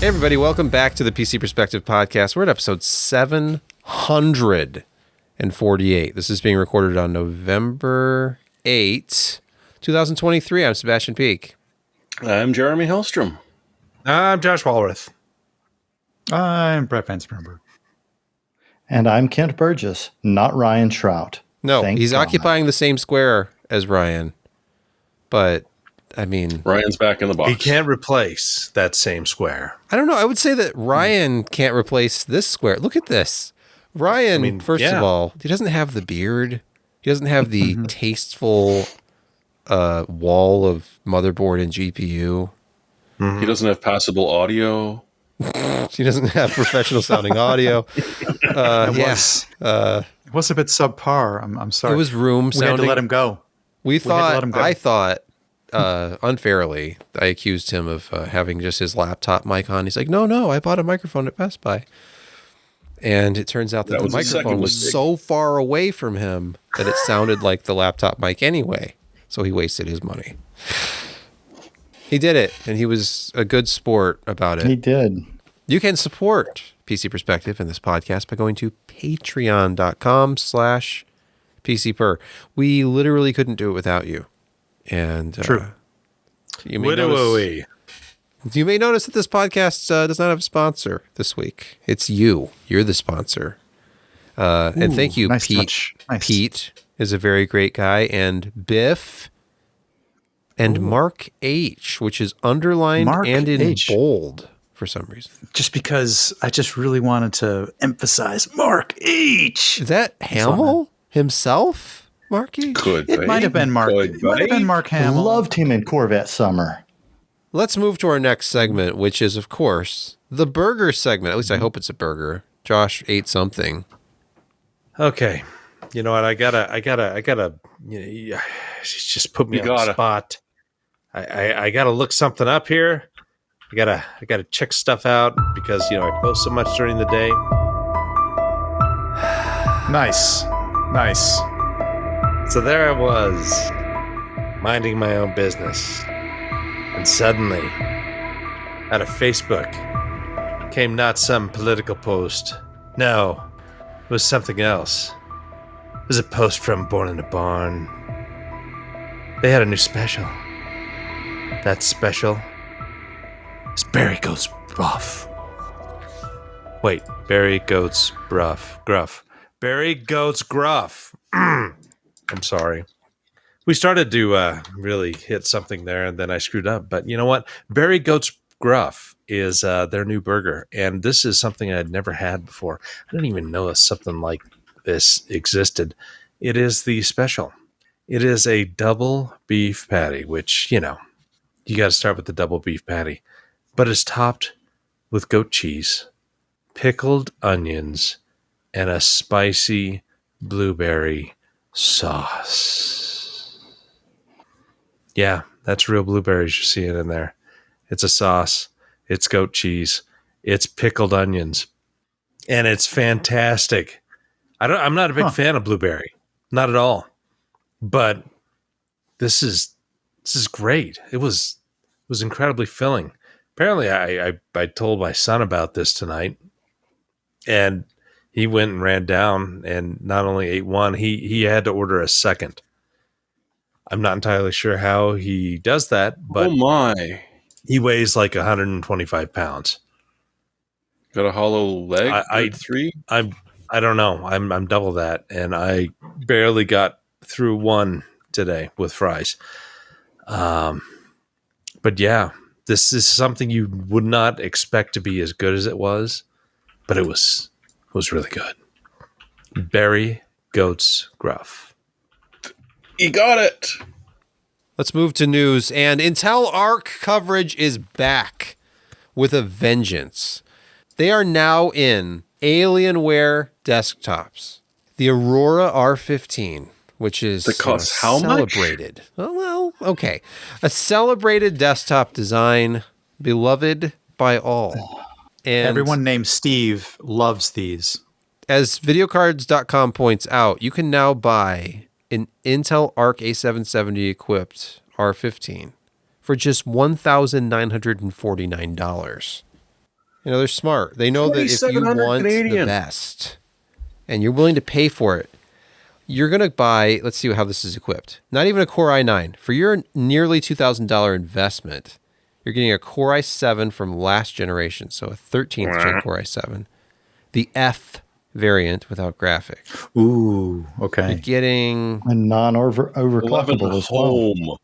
Hey everybody, welcome back to the PC Perspective Podcast. We're at episode 748. This is being recorded on November 8th, 2023. I'm Sebastian Peak. I'm Jeremy Hellstrom. I'm Josh Walworth. I'm Brett Van Sprenberg. And I'm Kent Burgess, not Ryan Shrout. No, he's occupying the same square as Ryan. But, I mean... Ryan's back in the box. He can't replace that same square. I don't know. I would say that Ryan can't replace this square. Look at this. Ryan, first of all, he doesn't have the beard. He doesn't have the tasteful wall of motherboard and GPU. He doesn't have passable audio. He doesn't have professional sounding audio. It was a bit subpar. I'm sorry. It was room sounding. We had to let him go. I thought, unfairly, I accused him of having just his laptop mic on. He's like, no, I bought a microphone at Best Buy. And it turns out that the microphone was so far away from him that it sounded like the laptop mic anyway. So he wasted his money. He did it, and he was a good sport about it. He did. You can support PC Perspective in this podcast by going to patreon.com/PCPer. We literally couldn't do it without you. And true. You may notice that this podcast does not have a sponsor this week. It's you. You're the sponsor. And thank you, nice Pete. Touch. Nice. Pete is a very great guy. And Biff and Mark H., which is underlined and in bold for some reason. Just because I just really wanted to emphasize Mark H. Is that Hamill himself? Mark H.? It might have been Mark. It might have been Mark Hamill. Loved him in Corvette Summer. Let's move to our next segment, which is, of course, the burger segment. At least I hope it's a burger. Josh ate something. Okay. You know what? I gotta, she's just put me on the spot. I gotta look something up here. I gotta check stuff out because, I post so much during the day. Nice. So there I was, minding my own business. And suddenly, out of Facebook, came not some political post. No, it was something else. It was a post from Born in a Barn. They had a new special. That special is Barry Goat's Gruff. Wait, Barry Goat's Gruff. Barry Goat's Gruff. I'm sorry. We started to really hit something there, and then I screwed up. But you know what? Barry Goat's Gruff is their new burger, and this is something I had never had before. I didn't even know something like this existed. It is the special. It is a double beef patty, which, you got to start with the double beef patty. But it's topped with goat cheese, pickled onions, and a spicy blueberry sauce. Yeah, that's real blueberries you're seeing in there. It's a sauce. It's goat cheese. It's pickled onions. And it's fantastic. I'm not a big fan of blueberry. Not at all. But this is great. It was incredibly filling. Apparently I told my son about this tonight, and he went and ran down and not only ate one, he had to order a second. I'm not entirely sure how he does that, but oh my, he weighs like 125 pounds. Got a hollow leg? I don't know. I'm double that, and I barely got through one today with fries. But yeah, this is something you would not expect to be as good as it was, but it was really good. Barry Goat's Gruff. You got it. Let's move to news. And Intel Arc coverage is back with a vengeance. They are now in Alienware desktops. The Aurora R15, which is how celebrated. Well, okay. A celebrated desktop design, beloved by all. And everyone named Steve loves these. As videocards.com points out, you can now buy an Intel Arc A770-equipped R15 for just $1,949. You know, they're smart. They know that if you 2,700 want the Canadian. best and you're willing to pay for it, you're going to buy, let's see how this is equipped. Not even a Core i9. For your nearly $2,000 investment, you're getting a Core i7 from last generation, so a 13th gen Core i7. The F variant without graphics. Ooh, okay. You're getting... And non-overclockable as well. Home.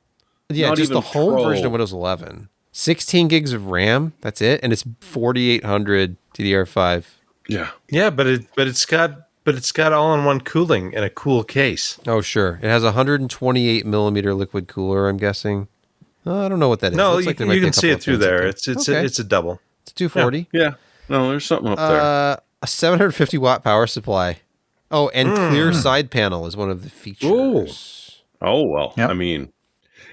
Yeah, Not just the even home Pro. version of Windows 11. 16 gigs of RAM, that's it, and it's 4800 DDR5. Yeah. Yeah, but it's got all-in-one cooling in a cool case. Oh, sure. It has a 128 millimeter liquid cooler, I'm guessing. I don't know what that is. No, Looks you, like there might be you a can see couple it of through things up there. It's a double. It's 240. Yeah. No, there's something up there. A 750 watt power supply. Oh, and clear side panel is one of the features. Oh, well. Yep. I mean,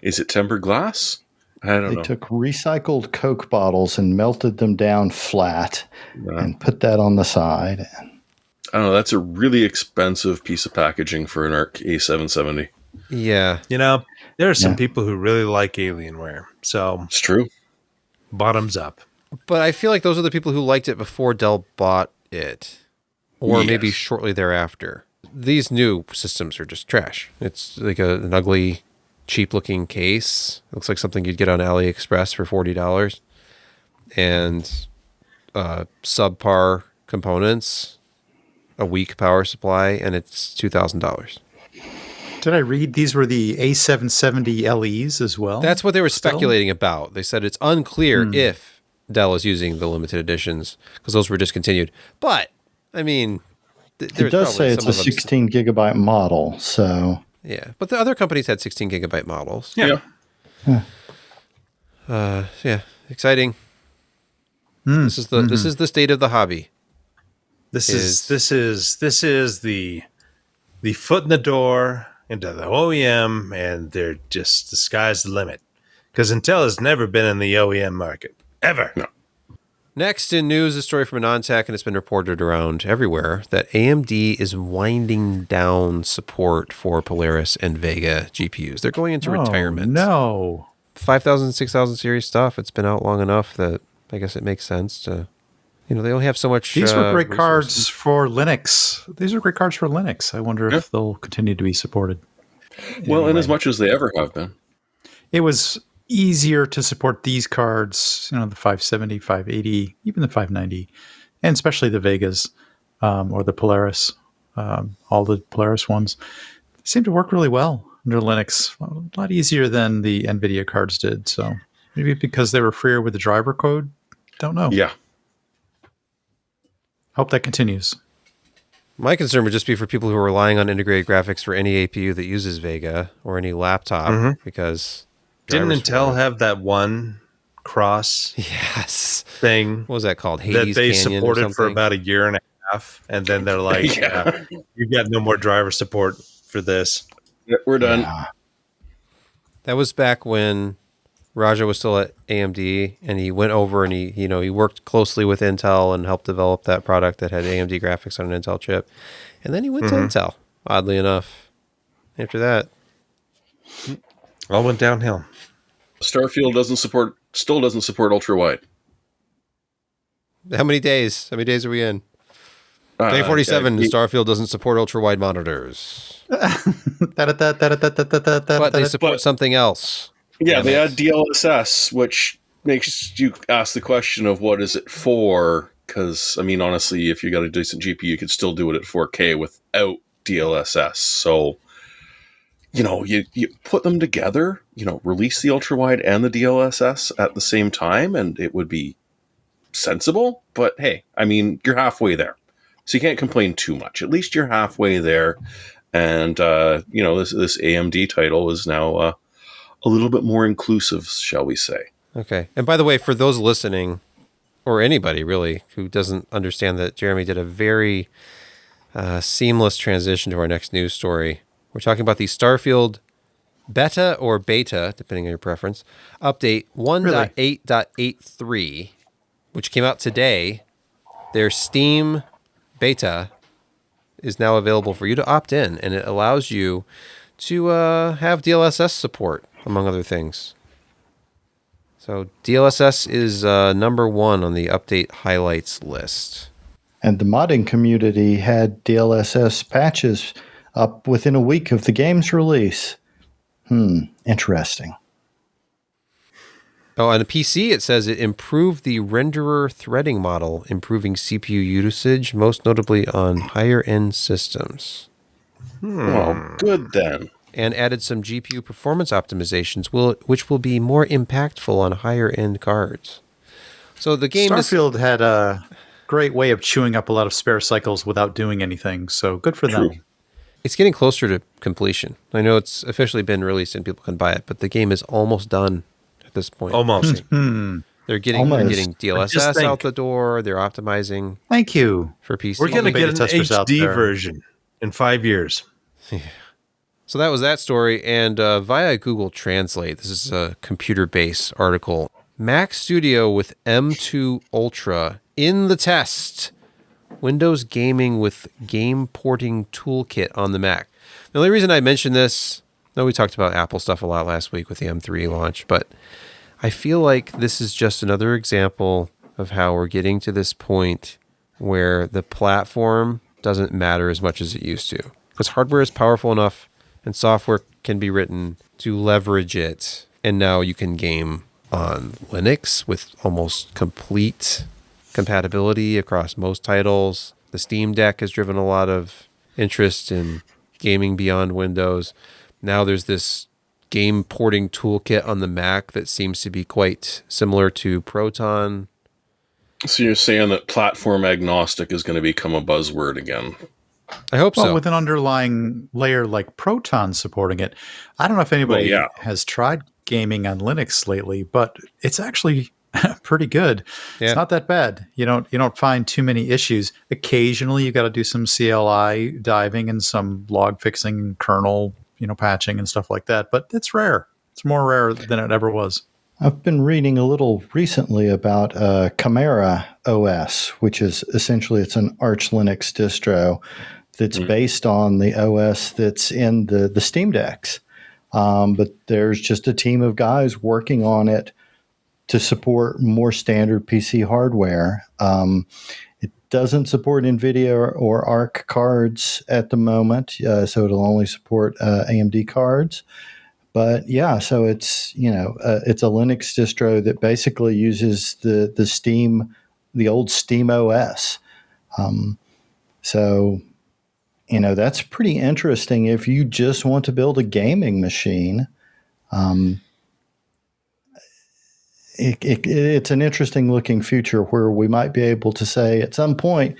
is it tempered glass? I don't They know. took recycled Coke bottles and melted them down flat and put that on the side. I don't know. That's a really expensive piece of packaging for an ARC A770. Yeah. You know, there are some people who really like Alienware. So, It's true. bottoms up. But I feel like those are the people who liked it before Dell bought it. Or Yes. maybe shortly thereafter. These new systems are just trash. It's like an ugly, cheap-looking case. Looks like something you'd get on AliExpress for $40. And subpar components, a weak power supply, and it's $2,000. Did I read these were the A770 LEs as well? That's what they were speculating about. They said it's unclear if Dell is using the limited editions because those were discontinued. But, I mean... It does say it's a 16 gigabyte model, so... Yeah, but the other companies had 16 gigabyte models. Yeah. Yeah, exciting. This is the state of the hobby. This is the foot in the door into the OEM, and they're just the sky's the limit. Because Intel has never been in the OEM market ever. No. Next in news, a story from a non-tech, and it's been reported around everywhere that AMD is winding down support for Polaris and Vega GPUs. They're going into retirement. No. 5000, 6000 series stuff. It's been out long enough that I guess it makes sense to, they only have so much. These were great resources. cards for Linux. These are great cards for Linux. I wonder if they'll continue to be supported. Well, and as much as they ever have been. It was easier to support these cards, the 570, 580, even the 590, and especially the Vegas or the Polaris. All the Polaris ones seem to work really well under Linux. A lot easier than the NVIDIA cards did. So maybe because they were freer with the driver code. Don't know. Yeah. Hope that continues. My concern would just be for people who are relying on integrated graphics for any APU that uses Vega or any laptop because... Didn't drivers Intel have that one cross Yes. thing What was that called? that Hades they Canyon or supported for something? about a year and a half, and then they're like, "You got no more driver support for this." We're done. Yeah. That was back when Raja was still at AMD, and he went over and he worked closely with Intel and helped develop that product that had AMD graphics on an Intel chip. And then he went to Intel, oddly enough. After that. All went downhill. Starfield still doesn't support ultra wide. How many days? How many days are we in? Day 47, Starfield doesn't support ultra-wide monitors. But they support something else. Yeah, they add DLSS, which makes you ask the question of what is it for? Because, I mean, honestly, if you got a decent GPU, you could still do it at 4K without DLSS. So, you put them together, release the ultra-wide and the DLSS at the same time, and it would be sensible. But, hey, I mean, you're halfway there. So you can't complain too much. At least you're halfway there. And, this AMD title is now a little bit more inclusive, shall we say. Okay. And by the way, for those listening, or anybody really who doesn't understand that Jeremy did a very seamless transition to our next news story. We're talking about the Starfield Beta or Beta, depending on your preference, update 1.8.83, which came out today. Their Steam Beta is now available for you to opt in, and it allows you to have DLSS support, among other things. So DLSS is number 1 on the update highlights list. And the modding community had DLSS patches up within a week of the game's release. Interesting. Oh, on the PC, it says it improved the renderer threading model, improving CPU usage, most notably on higher-end systems. Well, good then. And added some GPU performance optimizations, which will be more impactful on higher-end cards. So the game Starfield had a great way of chewing up a lot of spare cycles without doing anything, so good for them. It's getting closer to completion. I know it's officially been released and people can buy it, but the game is almost done at this point. Almost. They're getting DLSS out the door. They're optimizing. Thank you. For PC. We're going to get an out HD there. version in 5 years. So that was that story. And via Google Translate, this is a computer-based article. Mac Studio with M2 Ultra in the test. Windows gaming with game porting toolkit on the Mac. The only reason I mentioned this, we talked about Apple stuff a lot last week with the M3 launch, but I feel like this is just another example of how we're getting to this point where the platform doesn't matter as much as it used to. Because hardware is powerful enough and software can be written to leverage it. And now you can game on Linux with almost complete compatibility across most titles. The Steam Deck has driven a lot of interest in gaming beyond Windows. Now there's this game porting toolkit on the Mac that seems to be quite similar to Proton. So you're saying that platform agnostic is going to become a buzzword again? I hope so. With an underlying layer like Proton supporting it. I don't know if anybody has tried gaming on Linux lately, but it's actually pretty good. Yeah. It's not that bad. You don't find too many issues. Occasionally you got to do some CLI diving and some log fixing, kernel, patching and stuff like that, but it's rare. It's more rare than it ever was. I've been reading a little recently about Chimera OS, which is essentially it's an Arch Linux distro that's based on the OS that's in the Steam Decks. But there's just a team of guys working on it to support more standard PC hardware. It doesn't support NVIDIA or ARC cards at the moment, so it'll only support AMD cards. But yeah, so it's it's a Linux distro that basically uses the Steam, the old Steam OS. So that's pretty interesting if you just want to build a gaming machine. It's an interesting looking future where we might be able to say at some point,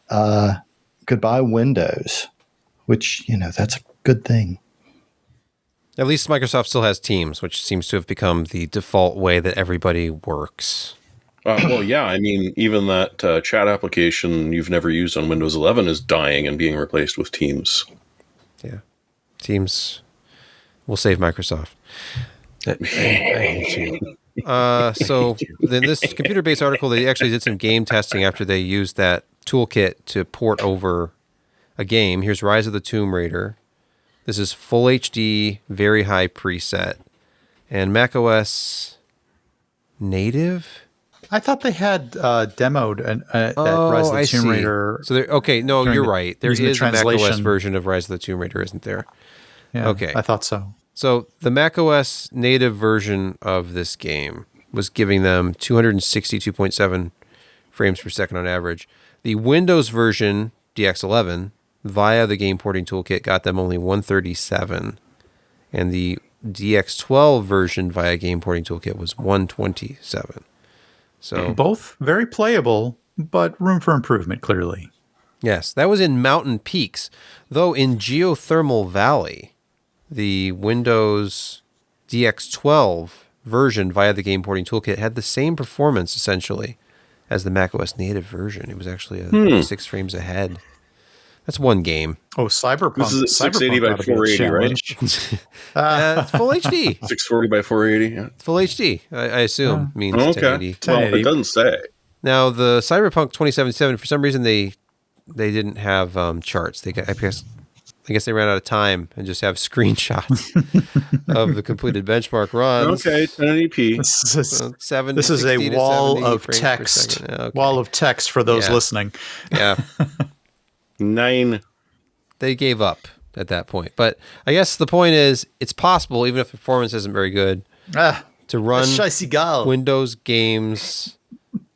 goodbye Windows, which, that's a good thing. At least Microsoft still has Teams, which seems to have become the default way that everybody works. Well, yeah, I mean, even that chat application you've never used on Windows 11 is dying and being replaced with Teams. Yeah. Teams will save Microsoft. I hate you. So in this computer-based article, they actually did some game testing after they used that toolkit to port over a game. Here's Rise of the Tomb Raider. This is full HD, very high preset. And macOS native? I thought they had demoed that Rise of the Tomb Raider. So you're right. There is a macOS version of Rise of the Tomb Raider, isn't there? Yeah, okay. I thought so. So the macOS native version of this game was giving them 262.7 frames per second on average. The Windows version, DX11, via the game porting toolkit, got them only 137. And the DX12 version via game porting toolkit was 127. So both very playable, but room for improvement, clearly. Yes, that was in Mountain Peaks. Though in Geothermal Valley, the Windows DX12 version via the game porting toolkit had the same performance, essentially, as the macOS native version. It was actually 6 frames ahead. That's one game. Oh, Cyberpunk. This is 680 by 480, right? It's full HD. 640 by 480, yeah. Full HD, I assume, means 1080. Well, it doesn't say. Now, the Cyberpunk 2077, for some reason, they didn't have charts. I guess I guess they ran out of time and just have screenshots of the completed benchmark runs. Okay, 1080p. This is a wall of text. Okay. Wall of text for those listening. Yeah. 9. They gave up at that point. But I guess the point is, it's possible, even if the performance isn't very good, to run Windows games,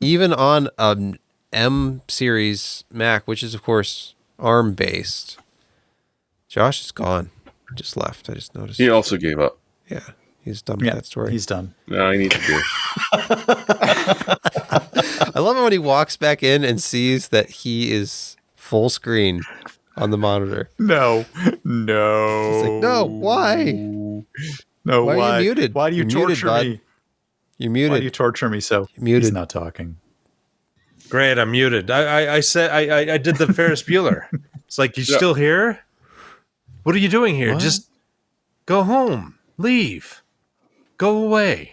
even on an M series Mac, which is, of course, ARM-based. Josh is gone. Just left. I just noticed. He also gave up. Yeah. He's done with that story. He's done. No, I need to do. I love it when he walks back in and sees that he is full screen on the monitor. No. He's like, no, why? No, why are you muted? Why do you torture me? You're muted. Why do you torture me so? You're muted. He's not talking. Great, I'm muted. I said I did the Ferris Bueller. It's like, you still here? What are you doing here? What? Just go home. Leave. Go away.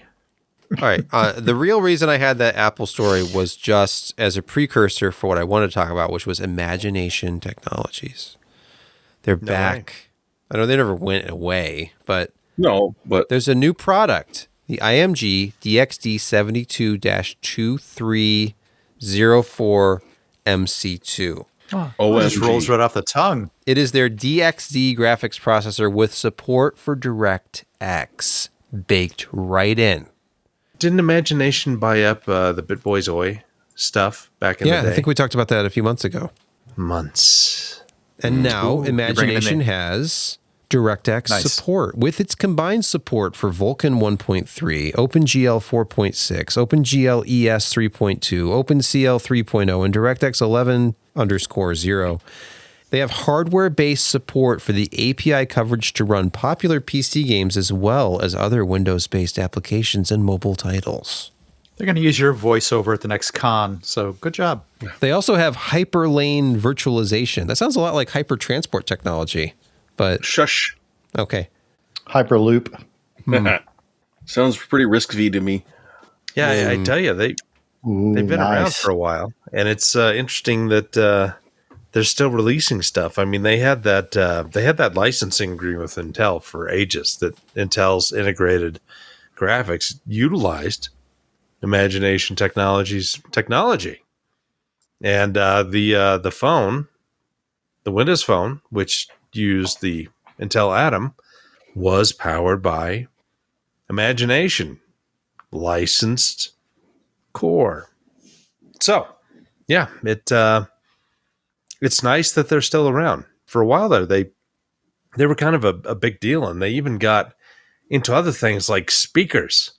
All right. The real reason I had that Apple story was just as a precursor for what I wanted to talk about, which was Imagination Technologies. They're back. I know they never went away, but there's a new product, the IMG DXD72-2304 MC2. Oh, it just rolls right off the tongue. It is their DXD graphics processor with support for DirectX baked right in. Didn't Imagination buy up the BitBoys Oi stuff back in the day? Yeah, I think we talked about that a few months ago. And now Imagination has DirectX support with its combined support for Vulkan 1.3, OpenGL 4.6, OpenGL ES 3.2, OpenCL 3.0, and DirectX 11_0. They have hardware-based support for the API coverage to run popular PC games as well as other Windows-based applications and mobile titles. They're going to use your voiceover at the next con, so good job. They also have hyperlane virtualization. That sounds a lot like hypertransport technology, but... Shush. Okay. Hyperloop. Sounds pretty RISC-V to me. Yeah, I tell you, they've been around for a while, and it's interesting that they're still releasing stuff. I mean, they had that licensing agreement with Intel for ages that Intel's integrated graphics utilized Imagination Technologies technology, and the phone, the Windows Phone, which used the Intel Atom, was powered by Imagination licensed core. So, yeah, it's nice that they're still around. For a while there, they were kind of a big deal, and they even got into other things like speakers,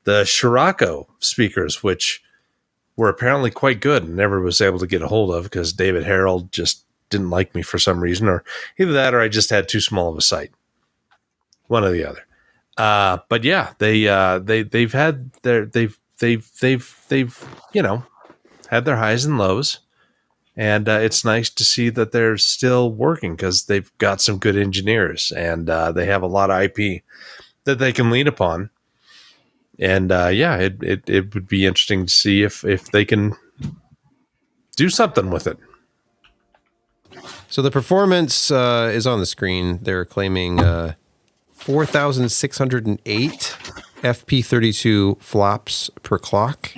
the Scirocco speakers, which were apparently quite good and never was able to get a hold of because David Harold just didn't like me for some reason, or either that or I just had too small of a site. One or the other. But yeah, they've had they've had their highs and lows. And it's nice to see that they're still working because they've got some good engineers and they have a lot of IP that they can lean upon. And it would be interesting to see if they can do something with it. So the performance is on the screen. They're claiming 4,608 FP32 flops per clock,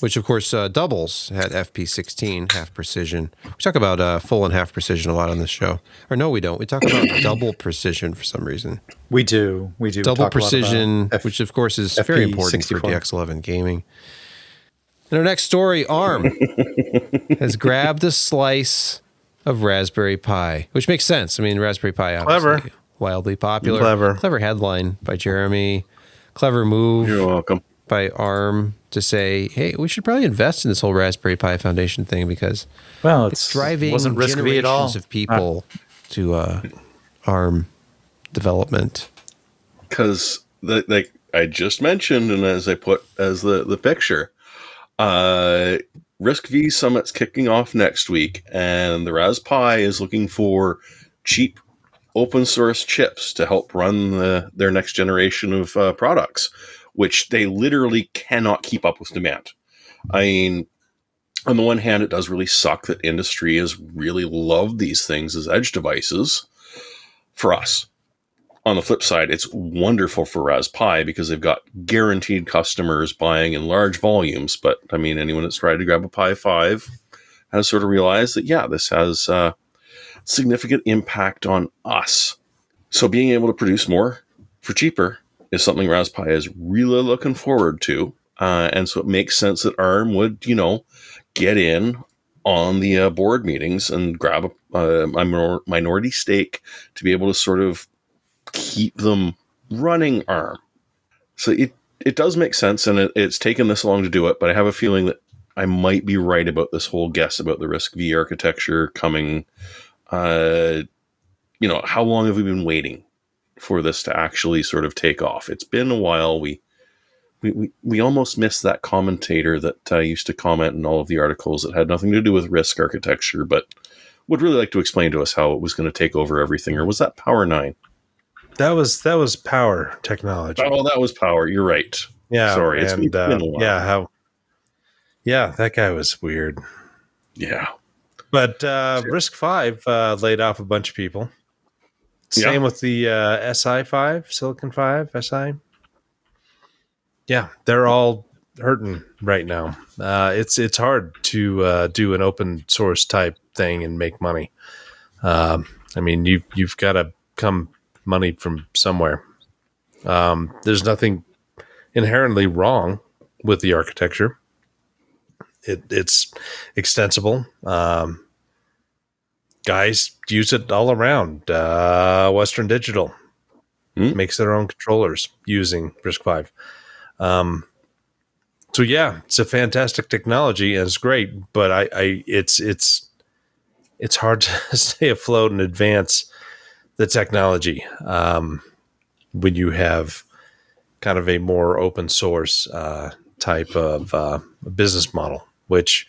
which of course doubles at FP16, half precision. We talk about full and half precision a lot on this show. Or no, we don't. We talk about double precision for some reason. We do. Double precision, which of course is very important for DX11 gaming. In our next story, ARM has grabbed a slice of Raspberry Pi, which makes sense. I mean, Raspberry Pi, obviously, wildly popular. Clever headline by Jeremy. Clever move. You're welcome. By ARM to say, hey, we should probably invest in this whole Raspberry Pi Foundation thing because it's driving generations of people to ARM development. Because, like I just mentioned, and as I put as the picture, RISC-V Summit's kicking off next week, and the Raspberry Pi is looking for cheap open source chips to help run their next generation of products, which they literally cannot keep up with demand. I mean, on the one hand, it does really suck that industry has really loved these things as edge devices for us. On the flip side, it's wonderful for Raspberry Pi because they've got guaranteed customers buying in large volumes. But I mean, anyone that's tried to grab a Pi 5 has sort of realized that, yeah, this has significant impact on us. So being able to produce more for cheaper is something Raspberry Pi is really looking forward to. And so it makes sense that ARM would, get in on the board meetings and grab a minority stake to be able to sort of keep them running ARM. So it does make sense, and it's taken this long to do it, but I have a feeling that I might be right about this whole guess about the RISC-V architecture coming. How long have we been waiting for this to actually sort of take off? It's been a while. We almost missed that commentator that used to comment in all of the articles that had nothing to do with RISC architecture, but would really like to explain to us how it was going to take over everything. Or was that Power 9? That was Power technology. Oh, that was Power. You're right. Yeah. Sorry. It's been a while. That guy was weird. Yeah. But RISC-V laid off a bunch of people. Same with the SI5, Silicon 5, SI. Yeah, they're all hurting right now. It's hard to do an open source type thing and make money. I mean, you've got to come money from somewhere. There's nothing inherently wrong with the architecture. It's extensible. Guys use it all around. Western Digital makes their own controllers using RISC-V. So yeah, it's a fantastic technology and it's great, but it's hard to stay afloat and advance the technology when you have kind of a more open source type of business model, which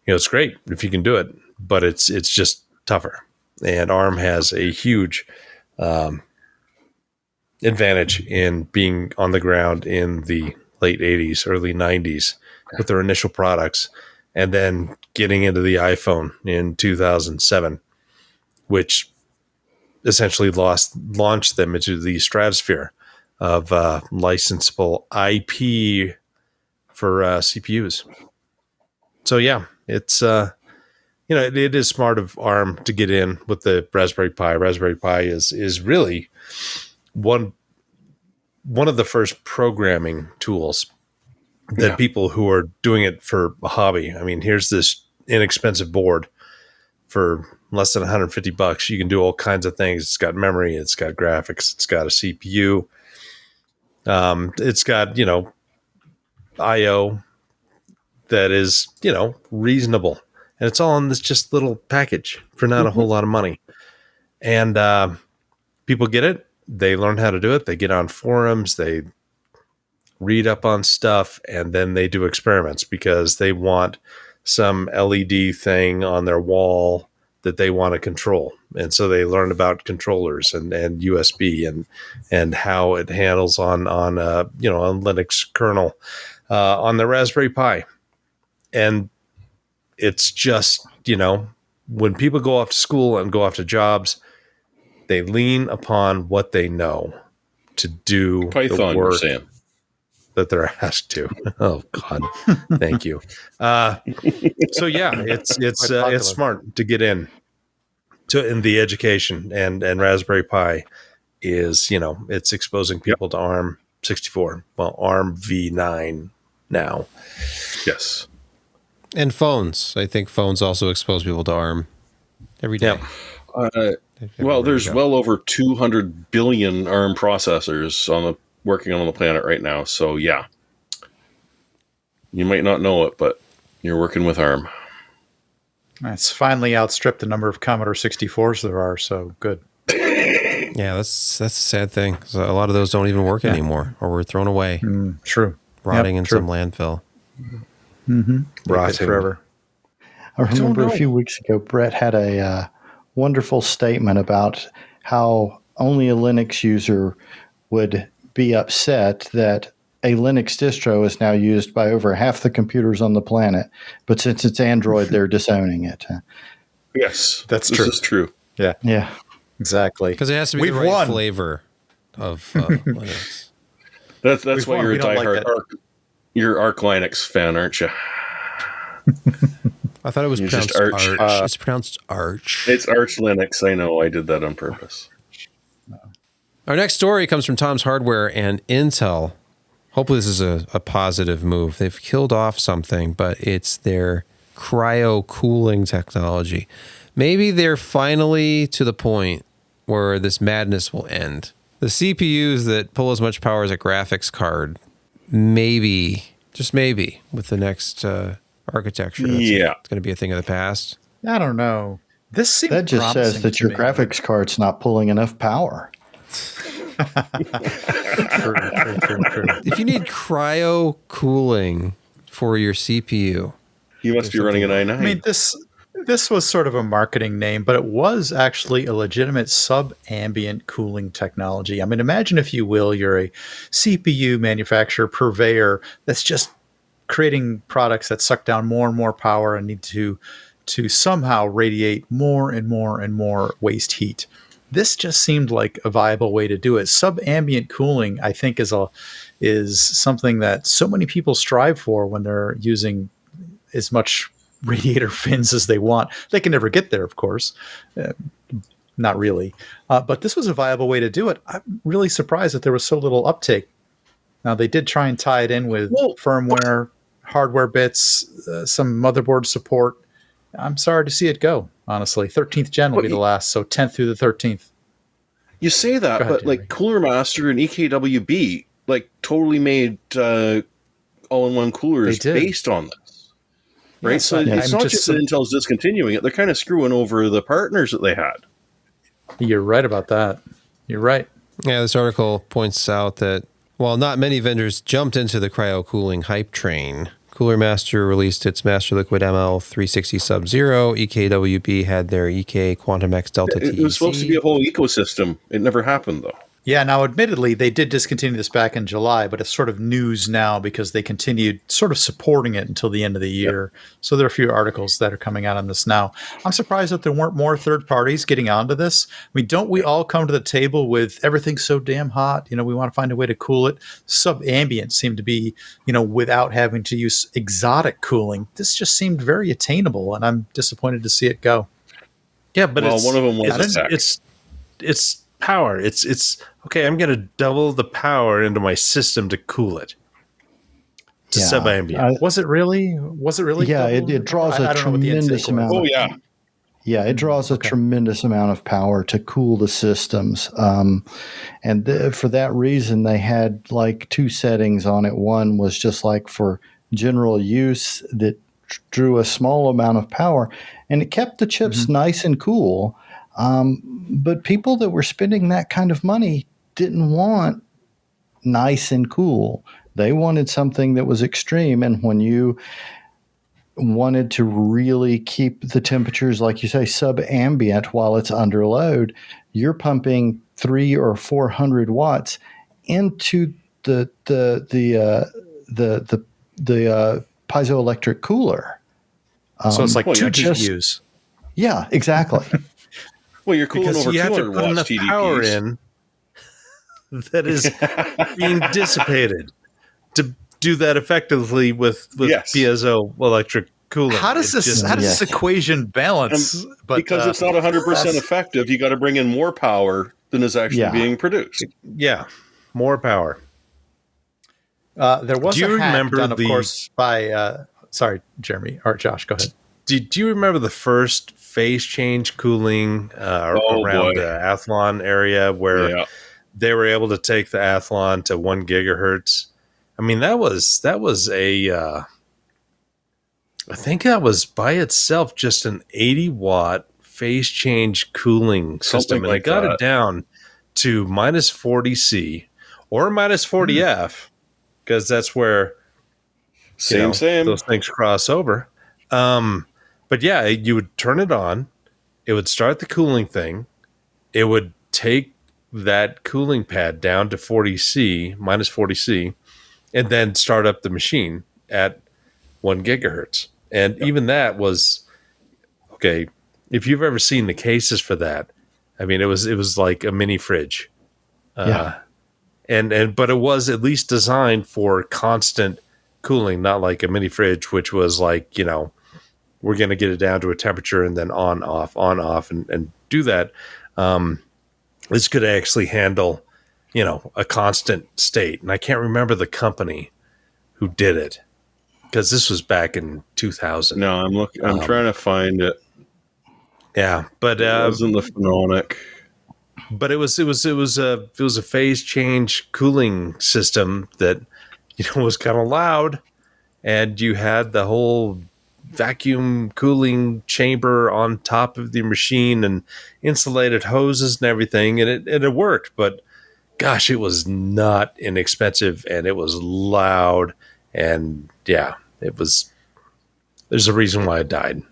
it's great if you can do it, but it's just tougher. And ARM has a huge advantage in being on the ground in the late 80s, early 90s with their initial products, and then getting into the iPhone in 2007, which essentially launched them into the stratosphere of licensable IP for CPUs. So yeah, it's it is smart of ARM to get in with the Raspberry Pi. Raspberry Pi is really one of the first programming tools that people who are doing it for a hobby. I mean, here's this inexpensive board for less than $150. You can do all kinds of things. It's got memory, it's got graphics, it's got a CPU. It's got, IO that is, reasonable. And it's all in this just little package for not a whole lot of money. And people get it. They learn how to do it. They get on forums. They read up on stuff. And then they do experiments because they want some LED thing on their wall that they want to control. And so they learn about controllers and USB and how it handles on Linux kernel on the Raspberry Pi. And it's just, when people go off to school and go off to jobs, they lean upon what they know to do Python, the work Sam. that they're asked to. Oh God, thank you. So yeah, it's smart to get in the education, and Raspberry Pi is it's exposing people to ARM 64, well ARM v9 now. Yes. And phones. I think phones also expose people to ARM every day. Yeah. Well, there's well over 200 billion ARM processors working on the planet right now. So yeah, you might not know it, but you're working with ARM. It's finally outstripped the number of Commodore 64s there are. So good. Yeah, that's a sad thing. So a lot of those don't even work anymore, or were thrown away. True. Rotting in some landfill. Mm-hmm. Rotting forever. I remember a few weeks ago, Brett had a wonderful statement about how only a Linux user would be upset that a Linux distro is now used by over half the computers on the planet, but since it's Android, they're disowning it. Yes, That's this true. is true. Yeah, Yeah. exactly. Because it has to be We've the right won. flavor of Linux. That's We've why won. you're a We don't like diehard that. you're Arc Linux fan, aren't you? I thought it was You're pronounced just Arch. Arch. It's pronounced Arch. It's Arch Linux. I know. I did that on purpose. Our next story comes from Tom's Hardware and Intel. Hopefully this is a positive move. They've killed off something, but it's their cryo cooling technology. Maybe they're finally to the point where this madness will end. The CPUs that pull as much power as a graphics card, maybe, just maybe, with the next architecture, it's going to be a thing of the past. I don't know. This seems That just says promising that to your me. graphics card's not pulling enough power. True. If you need cryo cooling for your CPU, You must be running an i9. I mean, this was sort of a marketing name, but it was actually a legitimate sub-ambient cooling technology. I mean, imagine, if you will, you're a CPU manufacturer, purveyor that's just creating products that suck down more and more power and need to somehow radiate more and more and more waste heat. This just seemed like a viable way to do it. Sub-ambient cooling, I think, is something that so many people strive for when they're using as much radiator fins as they want. They can never get there, of course. Not really. But this was a viable way to do it. I'm really surprised that there was so little uptake. Now, they did try and tie it in with firmware, hardware bits, some motherboard support. I'm sorry to see it go, honestly. 13th gen will be the last, so 10th through the 13th. You say that, Go ahead, but Jeremy. like Cooler Master and EKWB like totally made all-in-one coolers They did. based on this. Right? Yes, So I'm it's not just just that Intel's discontinuing it. They're kind of screwing over the partners that they had. You're right about that. You're right. yeah, this article points out that while not many vendors jumped into the cryo cooling hype train, Cooler Master released its Master Liquid ML360 Sub-Zero. EKWB had their EK Quantum X Delta TEC. It was supposed to be a whole ecosystem. It never happened, though. Yeah, now admittedly, they did discontinue this back in July, but it's sort of news now because they continued sort of supporting it until the end of the year. Yep. So there are a few articles that are coming out on this now. I'm surprised that there weren't more third parties getting onto this. I mean, don't we all come to the table with everything's so damn hot? You know, we want to find a way to cool it. Sub-ambient seemed to be, you know, without having to use exotic cooling. This just seemed very attainable, and I'm disappointed to see it go. Yeah, but one of them was it's power. It's okay. I'm going to double the power into my system to cool it to sub-ambient. Was it really? Yeah, it draws a tremendous amount. Oh yeah, yeah. It draws a tremendous amount of power to cool the systems, and for that reason, they had like two settings on it. One was just like for general use that drew a small amount of power, and it kept the chips nice and cool. But people that were spending that kind of money didn't want nice and cool. They wanted something that was extreme. And when you wanted to really keep the temperatures, like you say, sub-ambient while it's under load, you're pumping 300 or 400 watts into the piezoelectric cooler. So it's like two GPUs. Yeah, exactly. Well, you're cooling because over you have to 200 put enough watts power TDPs. in that is being dissipated to do that effectively with piezoelectric cooling. How does this equation balance? But because it's not 100% effective, you got to bring in more power than is actually being produced. Yeah, more power. There was a hack done, of course, by sorry, Jeremy or Josh. Go ahead. Do you remember the first phase change cooling around the Athlon area where they were able to take the Athlon to 1 gigahertz? I mean, that was a I think that was by itself just an 80-watt phase change cooling system, and it got it down to minus 40C or minus 40F because that's where same those things cross over. But yeah, you would turn it on, it would start the cooling thing, it would take that cooling pad down to 40C, minus 40C, and then start up the machine at 1 gigahertz. And even that was okay. If you've ever seen the cases for that, I mean, it was like a mini fridge. But it was at least designed for constant cooling, not like a mini fridge, which was like, we're going to get it down to a temperature and then on, off, and do that. This could actually handle, a constant state. And I can't remember the company who did it, because this was back in 2000. No, I'm trying to find it. Yeah, but it wasn't the Phenonic. But it was a phase change cooling system that was kind of loud, and you had the whole vacuum cooling chamber on top of the machine and insulated hoses and everything, and it worked. But gosh, it was not inexpensive, and it was loud, and it was. There's a reason why it died.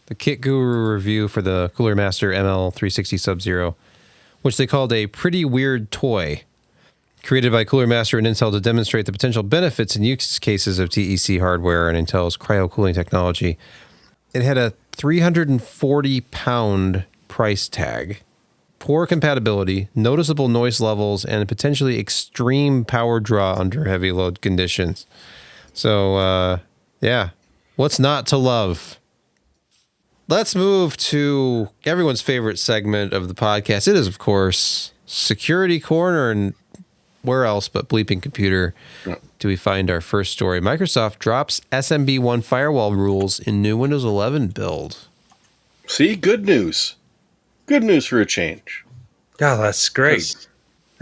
The Kit Guru review for the Cooler Master ML360 Sub-Zero, which they called a pretty weird toy, created by Cooler Master and Intel to demonstrate the potential benefits and use cases of TEC hardware and Intel's cryo cooling technology. It had a 340-pound price tag, poor compatibility, noticeable noise levels, and potentially extreme power draw under heavy load conditions. So, what's not to love? Let's move to everyone's favorite segment of the podcast. It is, of course, Security Corner, and where else but Bleeping Computer do we find our first story. Microsoft drops SMB1 firewall rules in new Windows 11 build. See, good news. Good news for a change. Yeah, that's great.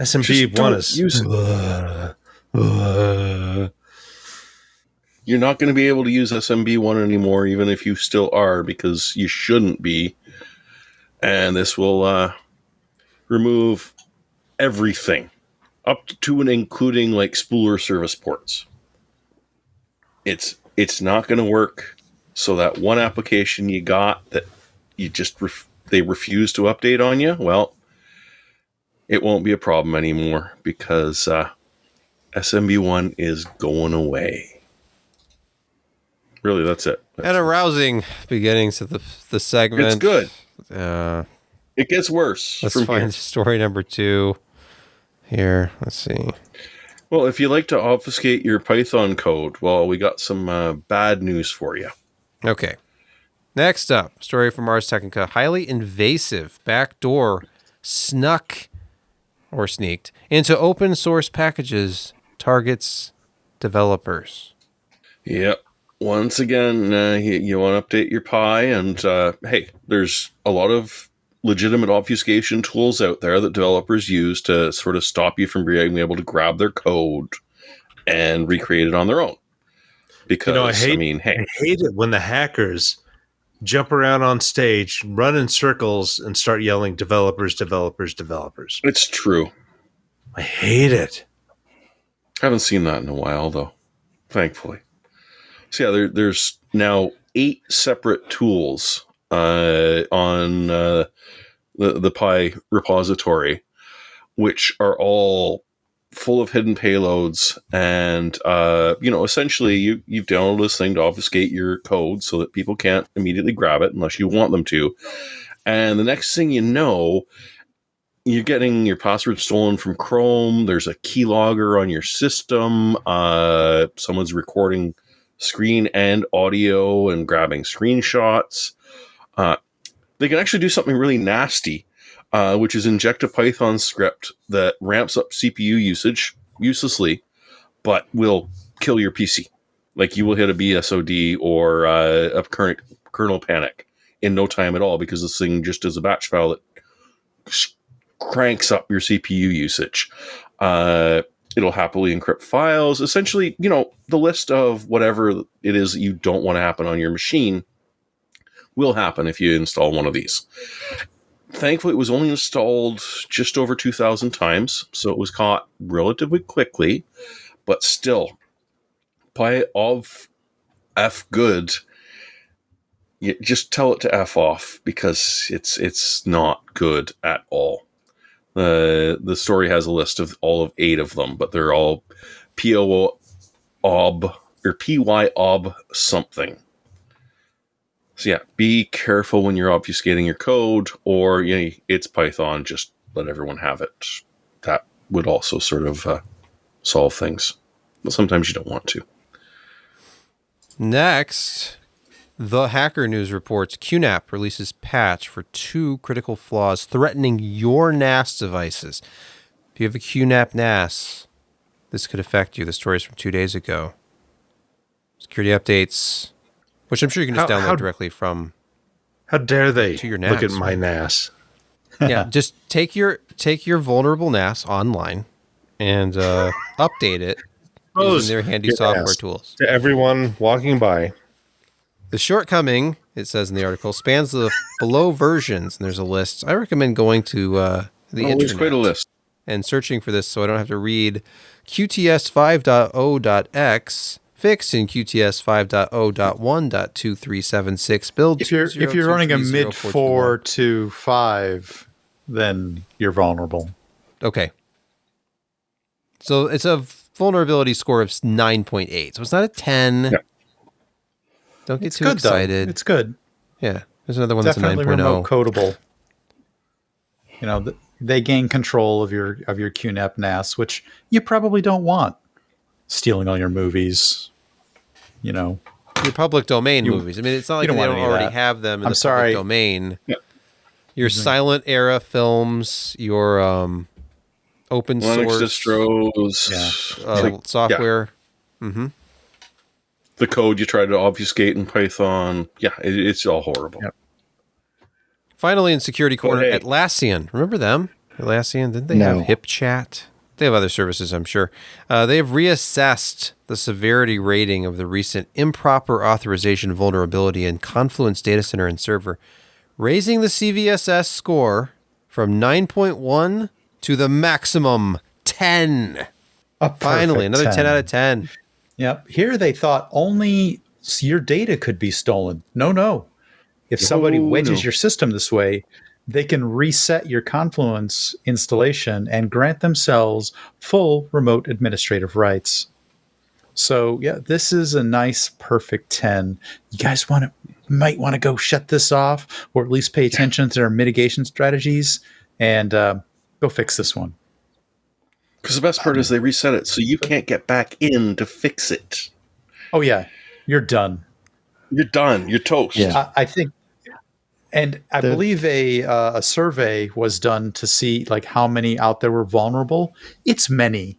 SMB1 is... Use it. You're not going to be able to use SMB1 anymore, even if you still are, because you shouldn't be. And this will remove everything, up to and including like spooler service ports. It's not going to work. So that one application you got that you just they refuse to update on you, well, it won't be a problem anymore, because SMB1 is going away. Really, that's it. And a rousing beginning to the segment. It's good. It gets worse. Let's find story number 2 here. Let's see. Well, if you like to obfuscate your Python code, well, we got some bad news for you. Okay. Next up, story from Ars Technica. Highly invasive backdoor sneaked into open source packages targets developers. Yep. Once again, you want to update your Pi, and hey, there's a lot of legitimate obfuscation tools out there that developers use to sort of stop you from being able to grab their code and recreate it on their own. Because, I hate it when the hackers jump around on stage, run in circles, and start yelling, developers, developers, developers. It's true. I hate it. I haven't seen that in a while, though, thankfully. So yeah, there's now 8 separate tools on the Pi repository, which are all full of hidden payloads, and essentially you've downloaded this thing to obfuscate your code so that people can't immediately grab it unless you want them to. And the next thing you know, you're getting your password stolen from Chrome. There's a keylogger on your system. Someone's recording screen and audio and grabbing screenshots. They can actually do something really nasty, which is inject a Python script that ramps up CPU usage uselessly, but will kill your PC. Like, you will hit a BSOD or a current kernel panic in no time at all, because this thing just is a batch file that cranks up your CPU usage. It'll happily encrypt files. Essentially, the list of whatever it is that you don't want to happen on your machine will happen if you install one of these. Thankfully, it was only installed just over 2,000 times, so it was caught relatively quickly, but still, Pi of F good, you just tell it to F off, because it's not good at all. The story has a list of all of 8 of them, but they're all POOB or PYOB something. So yeah, be careful when you're obfuscating your code, or it's Python. Just let everyone have it. That would also sort of solve things, but sometimes you don't want to. Next, the Hacker News reports QNAP releases patch for 2 critical flaws threatening your NAS devices. If you have a QNAP NAS, this could affect you. The story is from 2 days ago. Security updates, which I'm sure you can just download directly from. How dare they to your NAS, look at my NAS? Yeah, just take your vulnerable NAS online and update it using their handy software tools. To everyone walking by. The shortcoming, it says in the article, spans the below versions, and there's a list. I recommend going to the internet. There's quite a list. And searching for this so I don't have to read QTS 5.0.x fixed in QTS 5.0.1.2376 build. If you're running a mid 4 to 5, then you're vulnerable. Okay. So it's a vulnerability score of 9.8. So it's not a 10. Yeah. Don't get too excited. Though. It's good. Yeah. There's another one Definitely that's a 9.0. remote codable. They gain control of your QNAP NAS, which you probably don't want. Stealing all your movies, your public domain movies. I mean, it's not like they don't already have them in the public domain. Yeah. Your silent era films, your open Linux source distros, software. Yeah. Mm-hmm. The code you try to obfuscate in Python. Yeah, it's all horrible. Yep. Finally, in Security Corner, Atlassian. Remember them? Atlassian, didn't they have HipChat? They have other services, I'm sure. They have reassessed the severity rating of the recent improper authorization vulnerability in Confluence Data Center and Server, raising the CVSS score from 9.1 to the maximum 10. Finally, another 10 out of 10. Yep. Here they thought only your data could be stolen. No. If somebody wedges your system this way, they can reset your Confluence installation and grant themselves full remote administrative rights. So, yeah, this is a nice, perfect 10. You guys might want to go shut this off, or at least pay attention to their mitigation strategies, and go fix this one. Because the best part is they reset it, so you can't get back in to fix it. Oh, yeah. You're done. You're done. You're toast. Yeah. I think... And I believe a survey was done to see how many out there were vulnerable. It's many.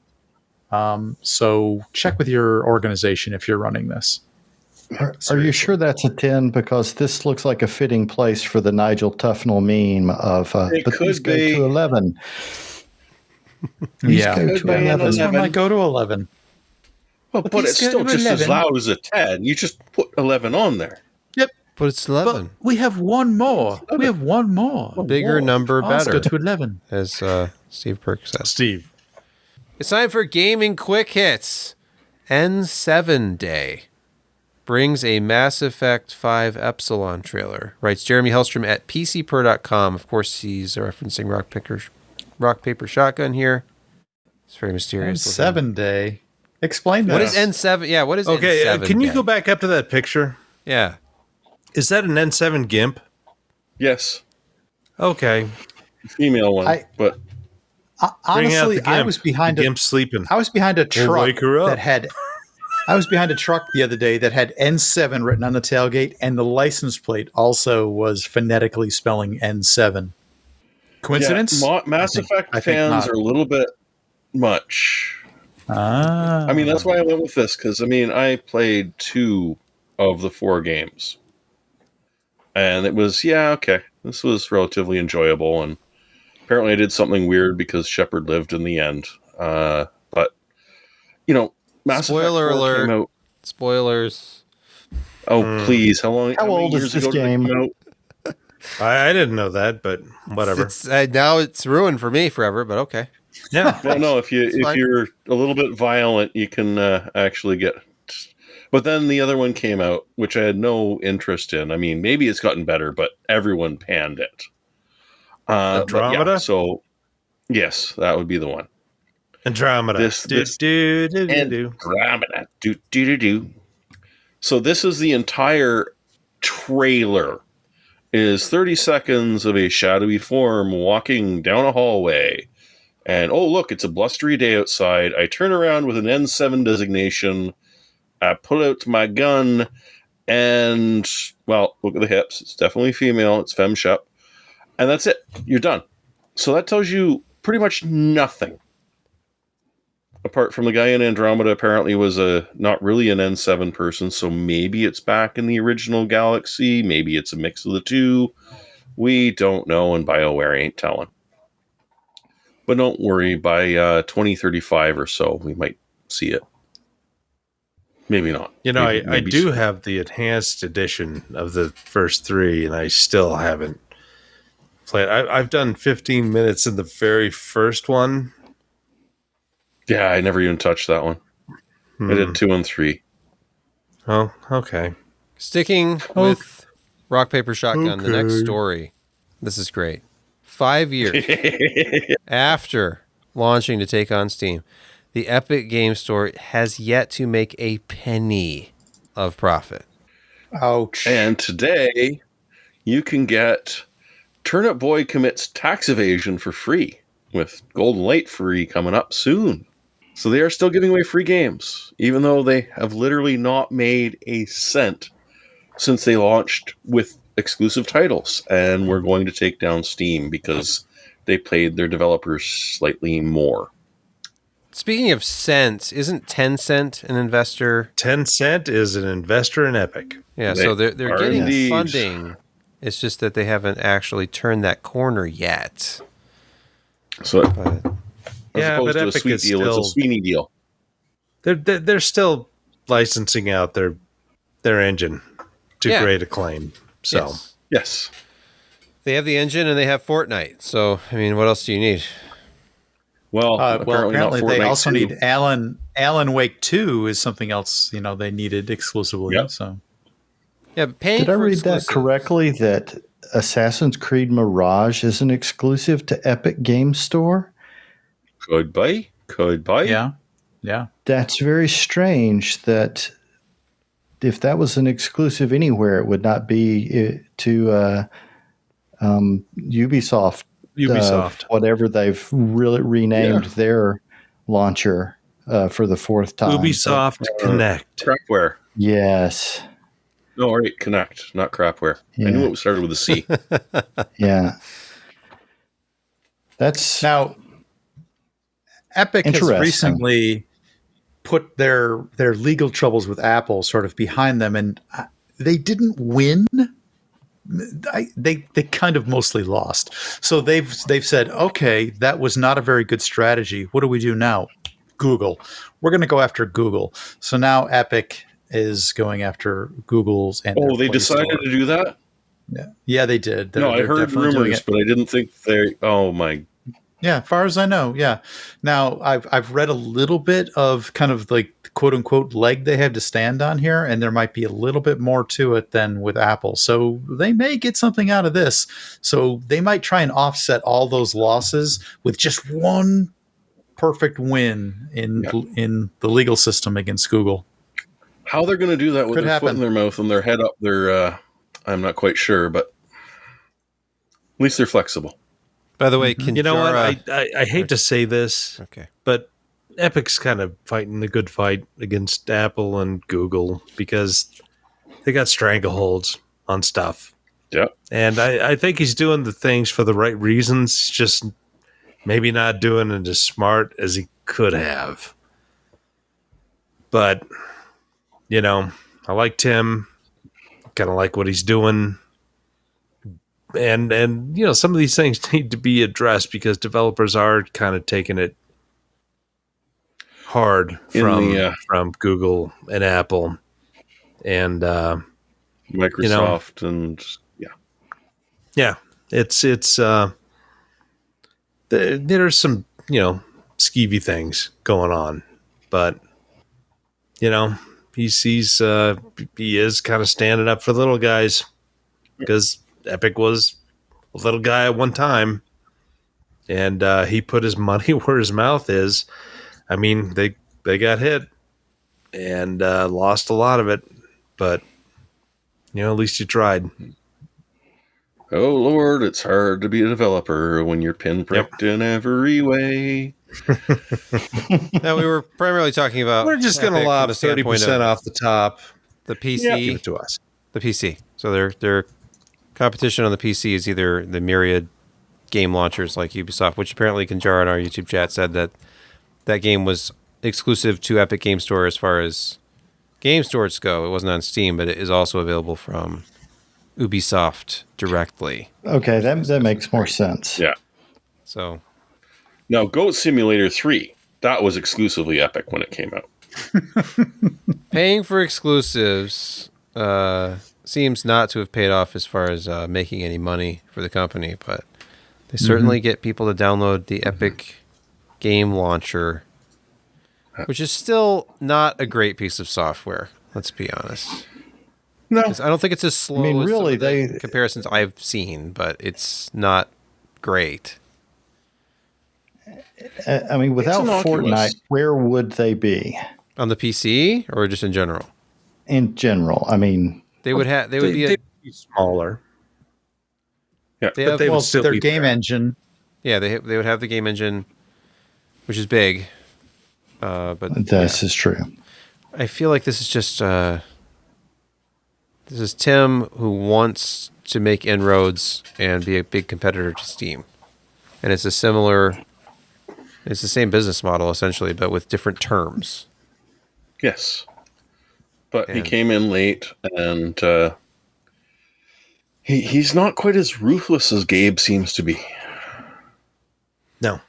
So check with your organization if you're running this. Are you sure that's a 10? Because this looks like a fitting place for the Nigel Tufnell meme of but these go to 11. These go to 11. This one might go to 11. Well, but it's still just as loud as a 10. You just put 11 on there. Yep. But it's 11. But we have one more. We have one more. Bigger number, better. Let's go to 11. As Steve Perk said. Steve. It's time for Gaming Quick Hits. N7 Day brings a Mass Effect 5 Epsilon trailer, writes Jeremy Hellstrom at PCPer.com. Of course, he's referencing Rock, Paper, Shotgun here. It's very mysterious. N7 Day. Explain that. What is N7? Yeah, what is N7 Okay, can you go back up to that picture? Yeah. Is that an N7 GIMP? Yes. Okay. Female one, but... honestly, I was behind GIMP sleeping. I was behind a truck that had... I was behind a truck the other day that had N7 written on the tailgate, and the license plate also was phonetically spelling N7. Coincidence? Yeah, Mass Effect fans are a little bit much. I mean, that's why I went with this, because, I played 2 of the 4 games. And it was, this was relatively enjoyable, and apparently I did something weird because Shepard lived in the end. But, Mass Spoiler Effect 4 alert. came out. Spoilers. Oh, please. How old is this game? I didn't know that, but whatever. Now it's ruined for me forever, but okay. Yeah. Well, no, if you're a little bit violent, you can actually get... But then the other one came out, which I had no interest in. Maybe it's gotten better, but everyone panned it. Andromeda? So, yes, that would be the one. Andromeda. Andromeda. So this is the entire trailer. Is 30 seconds of a shadowy form walking down a hallway. And, oh, look, it's a blustery day outside. I turn around with an N7 designation. I pull out my gun. And, well, look at the hips. It's definitely female. It's femme shep. And that's it. You're done. So that tells you pretty much nothing. Apart from the guy in Andromeda apparently was not really an N7 person, so maybe it's back in the original galaxy, maybe it's a mix of the two. We don't know, and BioWare ain't telling. But don't worry, by 2035 or so, we might see it. Maybe not. Maybe I do soon. have the enhanced edition of the first three, and I still haven't played. I've done 15 minutes in the very first one. Yeah, I never even touched that one. I did 2 and 3. Oh, okay. Sticking with Rock, Paper, Shotgun, the next story. This is great. 5 years after launching to take on Steam, the Epic Game Store has yet to make a penny of profit. Ouch. And today, you can get Turnip Boy Commits Tax Evasion for free, with Golden Light free coming up soon. So they are still giving away free games, even though they have literally not made a cent since they launched with exclusive titles. And we're going to take down Steam because they paid their developers slightly more. Speaking of cents, isn't Tencent an investor? Tencent is an investor in Epic. Yeah, so they're getting indeed funding. It's just that they haven't actually turned that corner yet. So, But as opposed to a Epic sweet is deal, it's a Sweeney deal. They're still licensing out their engine to great acclaim. So Yes. They have the engine and they have Fortnite. So, I mean, what else do you need? Well, apparently they Fortnite also 2. need Alan Wake 2 is something else, they needed exclusively. Yep. So Yeah, but paying Did I for read exclusives- that correctly that Assassin's Creed Mirage is an exclusive to Epic Game Store? Could be. yeah. That's very strange that if that was an exclusive anywhere, it would not be to Ubisoft. Whatever they've really renamed their launcher for the fourth time. Ubisoft Connect. Crapware. Yes. No, right, Connect, not Crapware. I knew it started with a C. Yeah. That's Now, Epic has Interesting. recently put their legal troubles with Apple sort of behind them, and they didn't win. They kind of mostly lost. So they've said, okay, that was not a very good strategy. What do we do now? Google. We're going to go after Google. So now Epic is going after Google's. And Oh, they decided to do that? Yeah, they did. No, I heard rumors, but I didn't think they. Oh my. Yeah, as far as I know, yeah. Now I've read a little bit of kind of like quote unquote leg they have to stand on here, and there might be a little bit more to it than with Apple. So they may get something out of this. So they might try and offset all those losses with just one perfect win in the legal system against Google. How they're going to do that with Could their happen. foot in their mouth and their head up their, I'm not quite sure, but at least they're flexible. By the way, can You know what? I hate to say this, Okay. but Epic's kind of fighting the good fight against Apple and Google because they got strangleholds on stuff. Yeah. And I think he's doing the things for the right reasons, just maybe not doing it as smart as he could have. But, I like Tim. Kind of like what he's doing. And some of these things need to be addressed because developers are kind of taking it hard from Google and Apple and Microsoft and it's there's some skeevy things going on, but he is kind of standing up for the little guys because Epic was a little guy at one time, and he put his money where his mouth is. I mean, they got hit and lost a lot of it, but at least you tried. Oh Lord, it's hard to be a developer when you're pinpricked in every way. Now, we were primarily talking about. We're just going to lob 30% off the top. The PC, give it to us. The PC. So their competition on the PC is either the myriad game launchers like Ubisoft, which apparently Kanjar in our YouTube chat said that game was exclusive to Epic Game Store as far as game stores go. It wasn't on Steam, but it is also available from Ubisoft directly. Okay, that makes more sense. Yeah. So now, Goat Simulator 3, that was exclusively Epic when it came out. Paying for exclusives seems not to have paid off as far as making any money for the company, but they certainly get people to download the Epic game launcher, which is still not a great piece of software. Let's be honest. No, I don't think it's as slow as really, some of the comparisons I've seen, but it's not great. I mean, without Fortnite, where would they be? On the PC or just in general? In general, I mean, they would be smaller. Yeah, but they would still their game engine. Yeah, they would have the game engine, which is big. But this is true. I feel like this is just this is Tim who wants to make inroads and be a big competitor to Steam, and it's the same business model essentially, but with different terms. Yes, but he came in late, and he's not quite as ruthless as Gabe seems to be. No.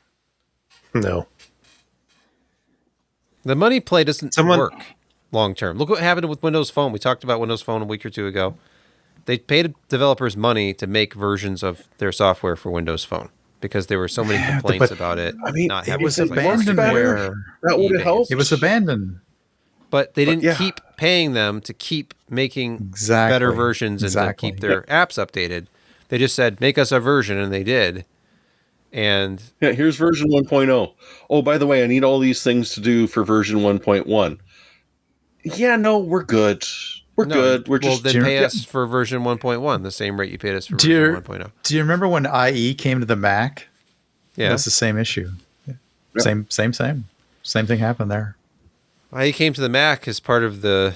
The money play doesn't work long term. Look what happened with Windows Phone. We talked about Windows Phone a week or two ago. They paid developers money to make versions of their software for Windows Phone because there were so many complaints about it. I mean, not it having was abandonware. That would have helped. It was abandoned. But they didn't keep paying them to keep making better versions and to keep their apps updated. They just said, make us a version, and they did. And here's version 1.0. Oh, by the way, I need all these things to do for version 1.1. Yeah, no, we're good. We're good. We're just then pay us for version 1.1, the same rate you paid us for version 1.0. Do you remember when IE came to the Mac? Yeah, that's the same issue. Yeah. Same thing happened there. IE came to the Mac as part of the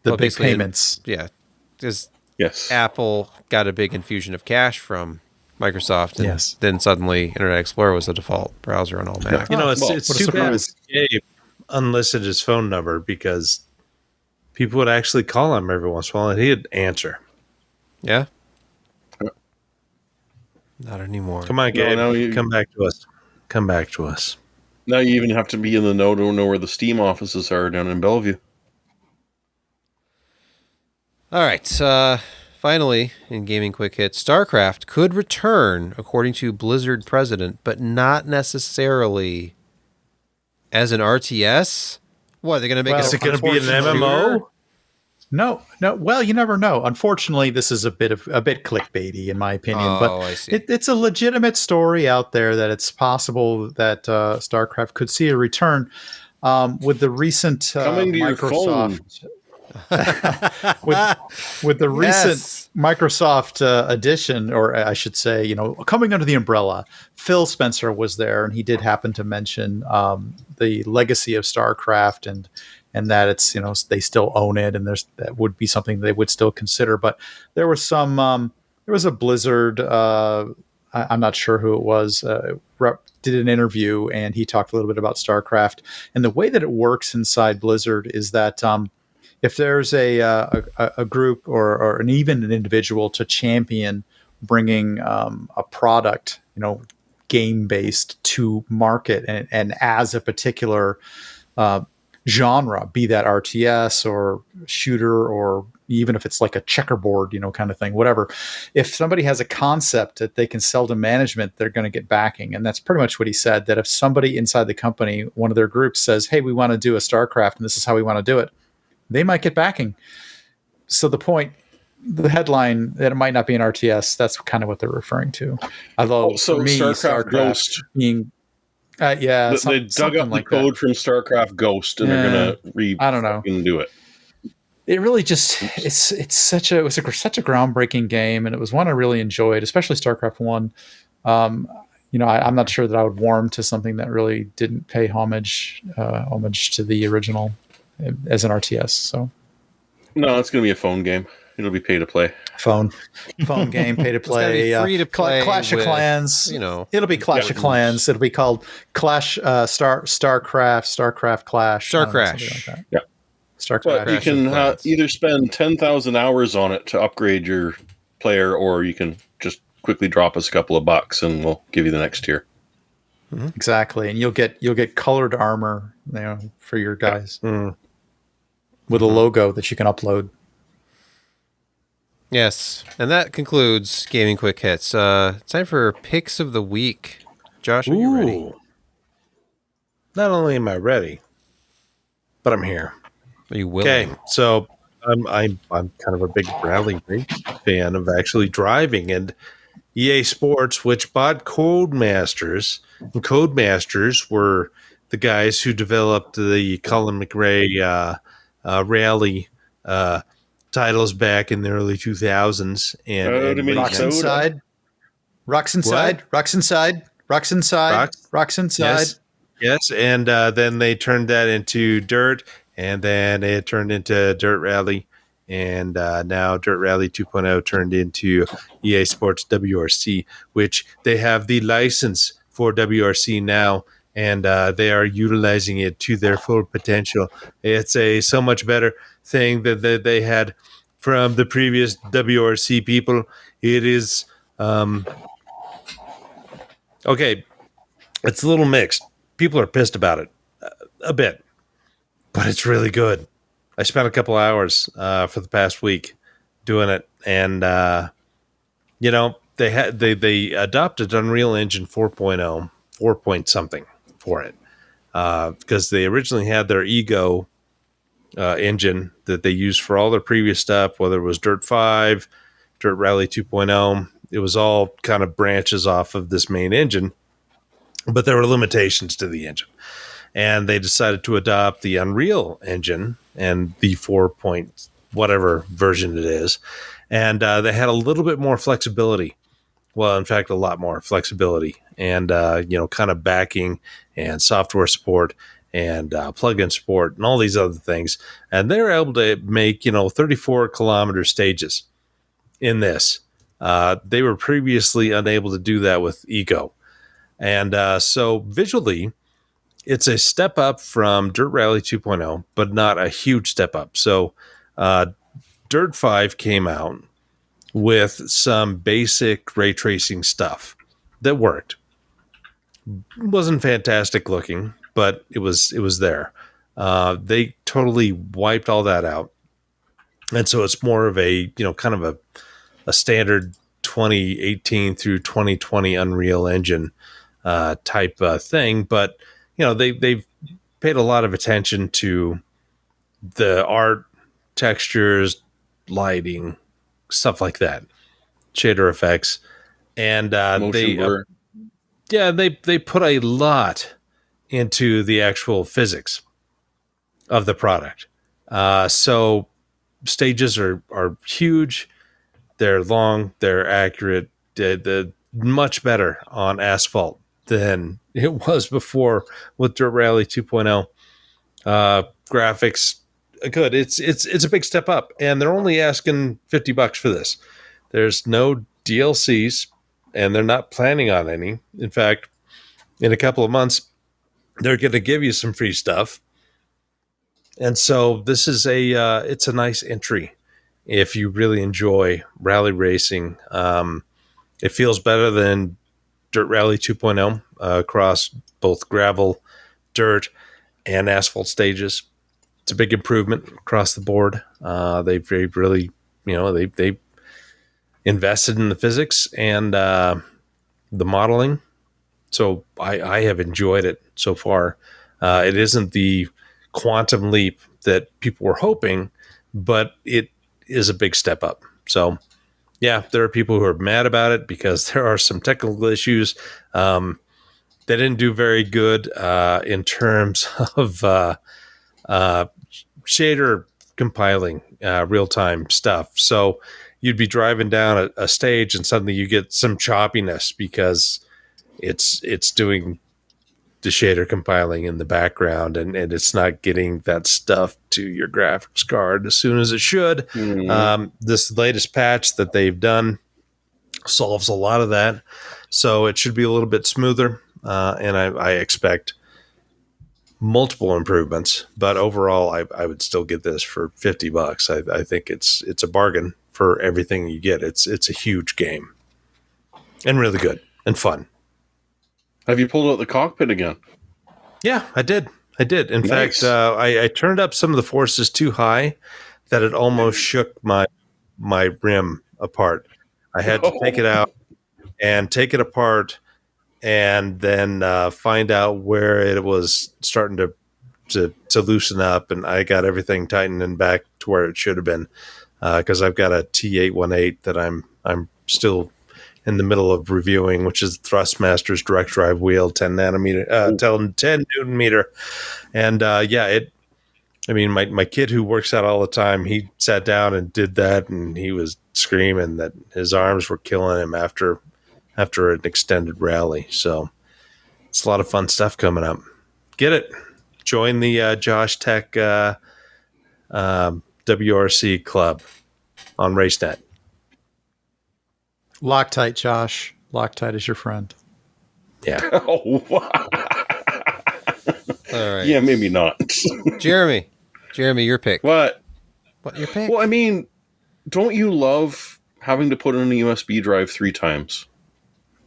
big payments. Because Apple got a big infusion of cash from Microsoft, and then suddenly Internet Explorer was the default browser on all Mac. It's too bad Gabe unlisted his phone number because people would actually call him every once in a while and he'd answer. Yeah? Not anymore. Come on, Gabe. Come back to us. Come back to us. Now you even have to be in the know to know where the Steam offices are down in Bellevue. All right. Finally, in Gaming Quick Hits, StarCraft could return, according to Blizzard president, but not necessarily as an RTS. What, they're going to make it? Is it going to be an MMO? No. Well, you never know. Unfortunately, this is a bit clickbaity, in my opinion. But I see. It's a legitimate story out there that it's possible that StarCraft could see a return with the recent Microsoft. with the recent Microsoft addition, or I should say, coming under the umbrella, Phil Spencer was there, and he did happen to mention the legacy of StarCraft and that it's they still own it, and that would be something they would still consider. But there was there was a Blizzard, I'm not sure who it was, did an interview, and he talked a little bit about StarCraft, and the way that it works inside Blizzard is that if there's a group or even an individual to champion bringing a product, game-based to market and as a particular genre, be that RTS or shooter, or even if it's like a checkerboard, kind of thing, whatever. If somebody has a concept that they can sell to management, they're going to get backing. And that's pretty much what he said, that if somebody inside the company, one of their groups says, hey, we want to do a StarCraft and this is how we want to do it, they might get backing. So the point the headline that it might not be an RTS, that's kind of what they're referring to. Although so for me, StarCraft Ghost being, they dug up the code from StarCraft Ghost, and they're gonna I don't know, do it. It really just it's such a groundbreaking game, and it was one I really enjoyed, especially StarCraft 1. I'm not sure that I would warm to something that really didn't pay homage to the original as an RTS. So no, it's going to be a phone game. It'll be pay to play. Phone game, pay to play. Free to play. Clash of Clans. It'll be Clash of Clans. It'll be called Clash StarCraft Clash. StarCrash. Like that. Yeah. StarCraft. But you can either spend 10,000 hours on it to upgrade your player, or you can just quickly drop us a couple of bucks and we'll give you the next tier. Mm-hmm. Exactly, and you'll get colored armor, for your guys with a logo that you can upload. Yes, and that concludes Gaming Quick Hits. Time for picks of the week. Josh, are you ready? Not only am I ready, but I'm here. Are you willing? Okay, so I'm kind of a big rally race fan of actually driving, and EA Sports, which bought Codemasters, and Codemasters were the guys who developed the Colin McRae rally titles back in the early 2000s. And Rocks Inside. Yes, and then they turned that into Dirt, and then it turned into Dirt Rally, and now Dirt Rally 2.0 turned into EA Sports WRC, which they have the license for WRC now, and they are utilizing it to their full potential. It's a so much better thing that they had from the previous WRC people. It is okay. It's a little mixed. People are pissed about it a bit, but it's really good. I spent a couple hours for the past week doing it, and they adopted Unreal Engine 4.0, 4 point something for it, because they originally had their Ego engine that they used for all their previous stuff, whether it was Dirt 5, Dirt Rally 2.0. It was all kind of branches off of this main engine, but there were limitations to the engine. And they decided to adopt the Unreal Engine and the 4 point whatever version it is. And they had a little bit more flexibility. Well, in fact, a lot more flexibility and, kind of backing and software support and plugin support and all these other things. And they were able to make, 34 kilometer stages in this. They were previously unable to do that with Ego. And so visually, it's a step up from Dirt Rally 2.0, but not a huge step up. So Dirt 5 came out with some basic ray tracing stuff that worked. It wasn't fantastic looking, but it was there. They totally wiped all that out. And so it's more of a, kind of a standard 2018 through 2020 Unreal Engine type thing. But, they've paid a lot of attention to the art, textures, lighting, stuff like that, shader effects. And they put a lot into the actual physics of the product. So stages are huge. They're long. They're accurate. They're much better on asphalt than it was before with Dirt Rally 2.0. Graphics, good. It's a big step up, and they're only asking $50 for this. There's no DLCs, and they're not planning on any. In fact, in a couple of months, they're going to give you some free stuff. And so this is it's a nice entry if you really enjoy rally racing. It feels better than Dirt Rally 2.0 across both gravel, dirt, and asphalt stages. It's a big improvement across the board. They've really, they invested in the physics and the modeling. So I have enjoyed it so far. It isn't the quantum leap that people were hoping, but it is a big step up So, yeah, there are people who are mad about it because there are some technical issues. They didn't do very good in terms of shader compiling real-time stuff. So you'd be driving down a stage and suddenly you get some choppiness because it's doing the shader compiling in the background and it's not getting that stuff to your graphics card as soon as it should. This latest patch that they've done solves a lot of that. So it should be a little bit smoother. And I expect multiple improvements, but overall I would still get this for $50. I think it's a bargain for everything you get. It's a huge game and really good and fun. Have you pulled out the cockpit again? Yeah, I did. In Nice. fact, I turned up some of the forces too high that it almost shook my rim apart. I had to take it out and take it apart and then find out where it was starting to loosen up, and I got everything tightened and back to where it should have been because I've got a T818 that I'm still in the middle of reviewing, which is Thrustmaster's direct drive wheel, 10 Newton meter. And my kid who works out all the time, he sat down and did that, and he was screaming that his arms were killing him after an extended rally. So it's a lot of fun stuff coming up. Get it. Join the Josh Tech WRC club on RaceNet. Loctite, Josh. Loctite is your friend. Yeah. Oh, wow. All right. Yeah, maybe not. Jeremy, your pick. What? What your pick? Well, I mean, don't you love having to put in a USB drive 3 times?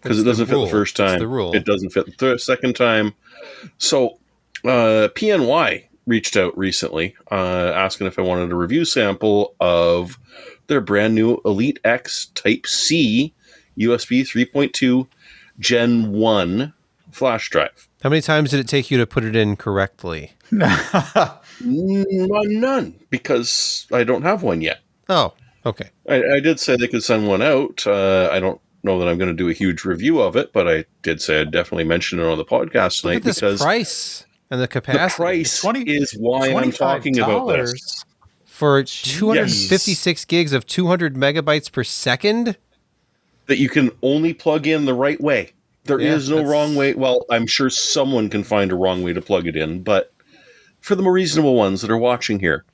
Because it doesn't fit the first time. It's the rule. It doesn't fit the second time. So PNY reached out recently asking if I wanted a review sample of their brand new Elite X Type C USB 3.2 Gen 1 flash drive. How many times did it take you to put it in correctly? None, because I don't have one yet. Oh, okay. I did say they could send one out. I don't know that I'm going to do a huge review of it, but I did say I'd definitely mention it on the podcast tonight. Look at this because price and the capacity. The price is why I'm talking about this. For 256 gigs of 200 megabytes per second? That you can only plug in the right way. There is no wrong way. Well, I'm sure someone can find a wrong way to plug it in, but for the more reasonable ones that are watching here,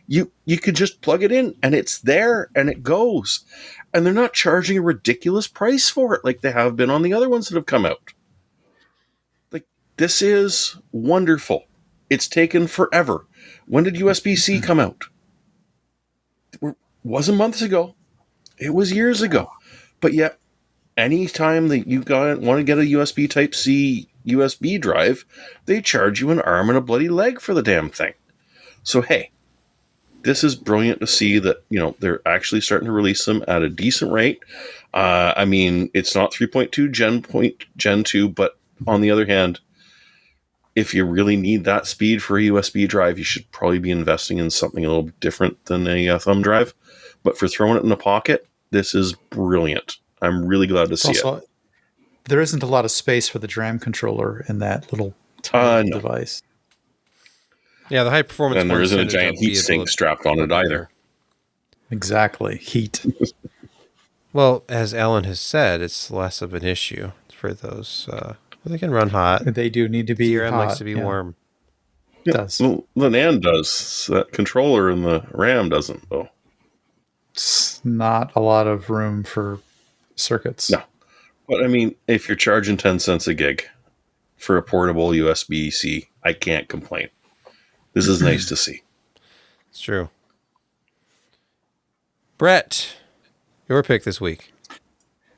you could just plug it in and it's there and it goes. And they're not charging a ridiculous price for it like they have been on the other ones that have come out. Like, this is wonderful. It's taken forever. When did USB-C come out? It wasn't months ago. It was years ago. But yet, anytime that you want to get a USB Type-C USB drive, they charge you an arm and a bloody leg for the damn thing. So, hey, this is brilliant to see that, they're actually starting to release them at a decent rate. I mean, it's not 3.2 Gen 2, but on the other hand, if you really need that speed for a USB drive, you should probably be investing in something a little bit different than a thumb drive. But for throwing it in a pocket, this is brilliant. I'm really glad to see it. There isn't a lot of space for the DRAM controller in that little tiny device. Yeah, the high performance. And there isn't a giant heat sink strapped on it either. Exactly. Heat. Well, as Alan has said, it's less of an issue for those. They can run hot. They do need to be DRM hot. likes to be warm. It does. Well, the NAND does. That controller in the RAM doesn't, though. It's not a lot of room for circuits. No. But I mean, if you're charging 10 cents a gig for a portable USB-C, I can't complain. This is nice to see. It's true. Brett, your pick this week.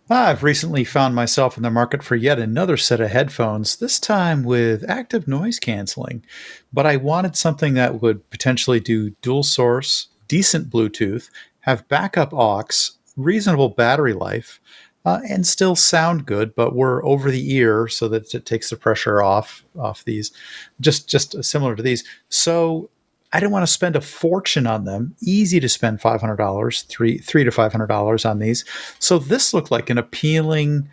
I've recently found myself in the market for yet another set of headphones, this time with active noise canceling. But I wanted something that would potentially do dual source, decent Bluetooth, have backup aux, reasonable battery life, and still sound good, but were over the ear so that it takes the pressure off these, just similar to these. So I didn't want to spend a fortune on them. Easy to spend $500, $300 to $500 on these. So this looked like an appealing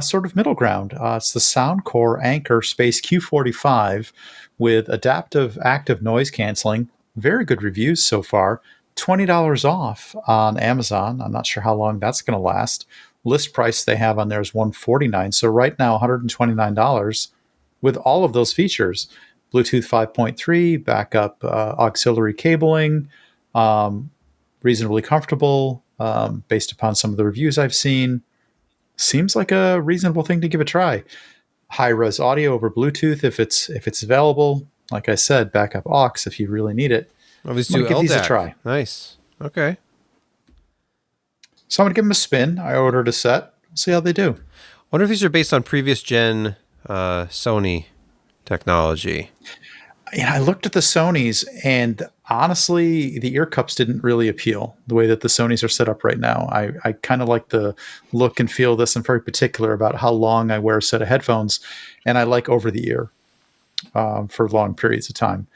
sort of middle ground. It's the Soundcore Anchor Space Q45 with adaptive active noise canceling. Very good reviews so far. $20 off on Amazon. I'm not sure how long that's going to last. List price they have on there is $149. So right now, $129 with all of those features. Bluetooth 5.3, backup auxiliary cabling, reasonably comfortable based upon some of the reviews I've seen. Seems like a reasonable thing to give a try. High-res audio over Bluetooth if it's available. Like I said, backup aux if you really need it. Well, these I'm two gonna give these a LDAC. try. Nice. Okay. So I'm going to give them a spin. I ordered a set. See how they do. Wonder if these are based on previous gen Sony technology. I looked at the Sonys, and honestly, the ear cups didn't really appeal the way that the Sonys are set up right now. I kind of like the look and feel of this. I'm very particular about how long I wear a set of headphones, and I like over the ear for long periods of time.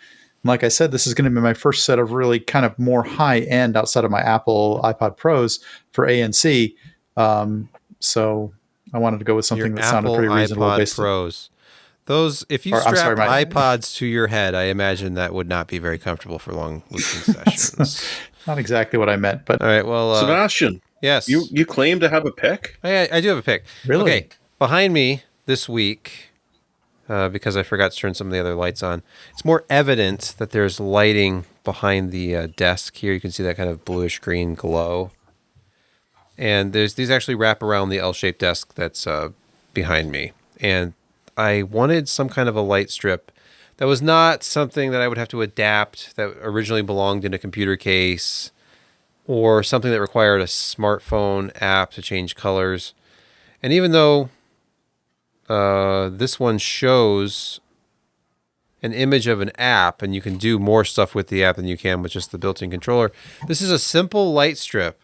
And like I said, this is going to be my first set of really kind of more high end outside of my Apple iPod Pros for ANC. So I wanted to go with something that sounded pretty reasonable. iPod Pros. Those, if you strap iPods to your head, I imagine that would not be very comfortable for long listening sessions. Not exactly what I meant, but all right. Well, Sebastian, yes, you claim to have a pick. I do have a pick. Really? Okay, behind me this week, because I forgot to turn some of the other lights on. It's more evident that there's lighting behind the desk here. You can see that kind of bluish green glow, and these actually wrap around the L-shaped desk that's behind me, and I wanted some kind of a light strip that was not something that I would have to adapt, that originally belonged in a computer case, or something that required a smartphone app to change colors. And even though this one shows an image of an app, and you can do more stuff with the app than you can with just the built-in controller, this is a simple light strip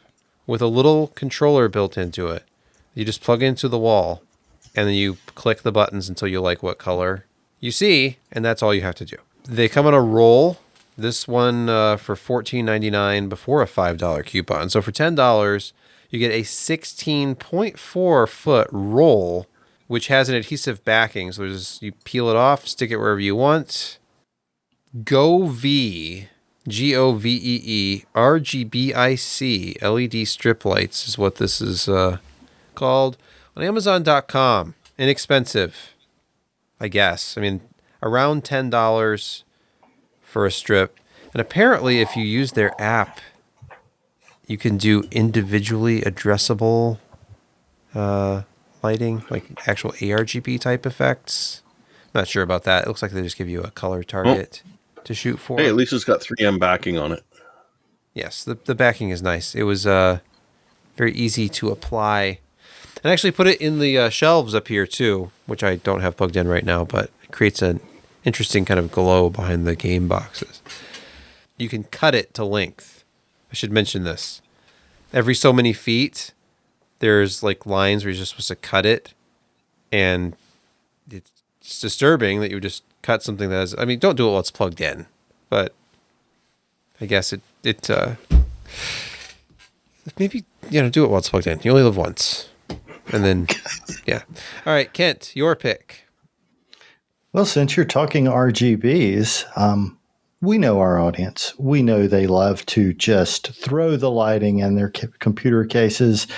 with a little controller built into it. You just plug into the wall, and then you click the buttons until you like what color you see, and that's all you have to do. They come on a roll. This one for $14.99 before a $5 coupon. So for $10, you get a 16.4 foot roll, which has an adhesive backing. So you peel it off, stick it wherever you want. GOVEE, GOVEE, RGBIC LED strip lights is what this is called. On Amazon.com, inexpensive, I guess. I mean, around $10 for a strip. And apparently, if you use their app, you can do individually addressable lighting, like actual ARGB type effects. Not sure about that. It looks like they just give you a color target to shoot for. Hey, at least it's got 3M backing on it. Yes, the backing is nice. It was very easy to apply. And I actually put it in the shelves up here too, which I don't have plugged in right now, but it creates an interesting kind of glow behind the game boxes. You can cut it to length. I should mention this. Every so many feet, there's like lines where you're just supposed to cut it, and it's disturbing that you just cut something that has, I mean, don't do it while it's plugged in, but I guess it maybe, do it while it's plugged in. You only live once. And then, yeah. All right, Kent, your pick. Well, since you're talking RGBs, we know our audience. We know they love to just throw the lighting in their computer cases.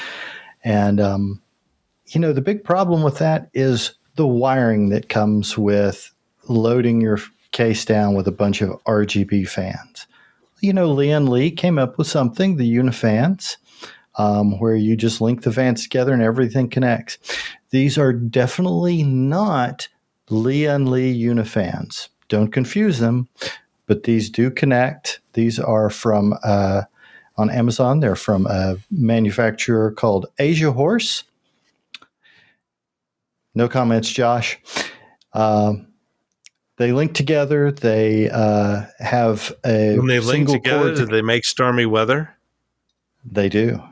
And, the big problem with that is the wiring that comes with loading your case down with a bunch of RGB fans. Lian Li came up with something, the Unifans, where you just link the fans together and everything connects. These are definitely not Lian Li Unifans. Don't confuse them, but these do connect. These are from, on Amazon, they're from a manufacturer called Asia Horse. No comments, Josh. They link together. They have a when they link single together, cord. do they make stormy weather? They do.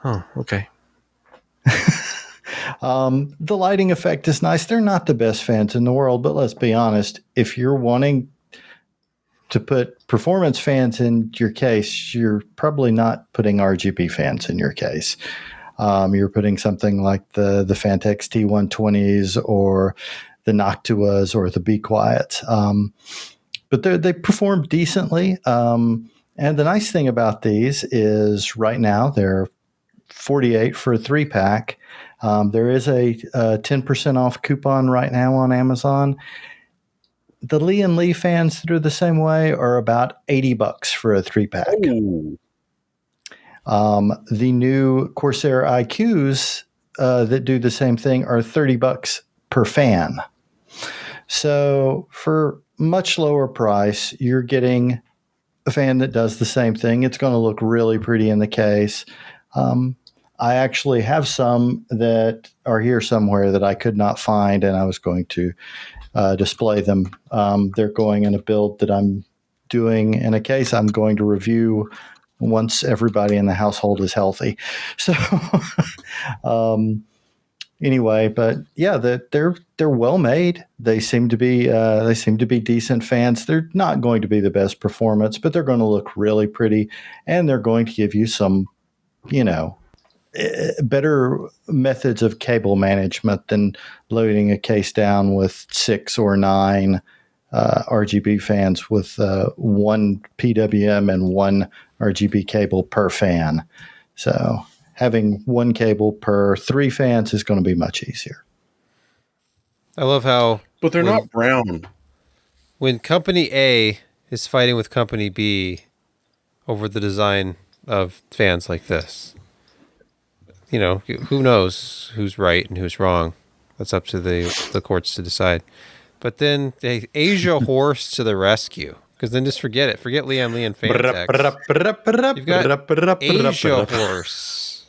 Oh, okay. The lighting effect is nice. They're not the best fans in the world, but let's be honest. If you're wanting to put performance fans in your case, you're probably not putting RGB fans in your case. You're putting something like the Fantex T120s or the Noctuas or the Be Quiets. But they perform decently. And the nice thing about these is right now they're $48 for a 3-pack. There is a 10% off coupon right now on Amazon. The Lee & Lee fans that are the same way are about $80 for a 3-pack. Ooh. The new Corsair IQs that do the same thing are $30 per fan. So for much lower price, you're getting a fan that does the same thing. It's going to look really pretty in the case. I actually have some that are here somewhere that I could not find, and I was going to display them. They're going in a build that I'm doing in a case I'm going to review once everybody in the household is healthy. So anyway, but yeah, they're well made. They seem to be decent fans. They're not going to be the best performance, but they're going to look really pretty, and they're going to give you some, better methods of cable management than loading a case down with 6 or 9 RGB fans with one PWM and one RGB cable per fan. So having one cable per 3 fans is going to be much easier. I love how... But they're not brown. When Company A is fighting with Company B over the design of fans like this, who knows who's right and who's wrong? That's up to the courts to decide. But then they Asia horse to the rescue. Because then just forget it. Forget Lee and Fantex. You've got Asia horse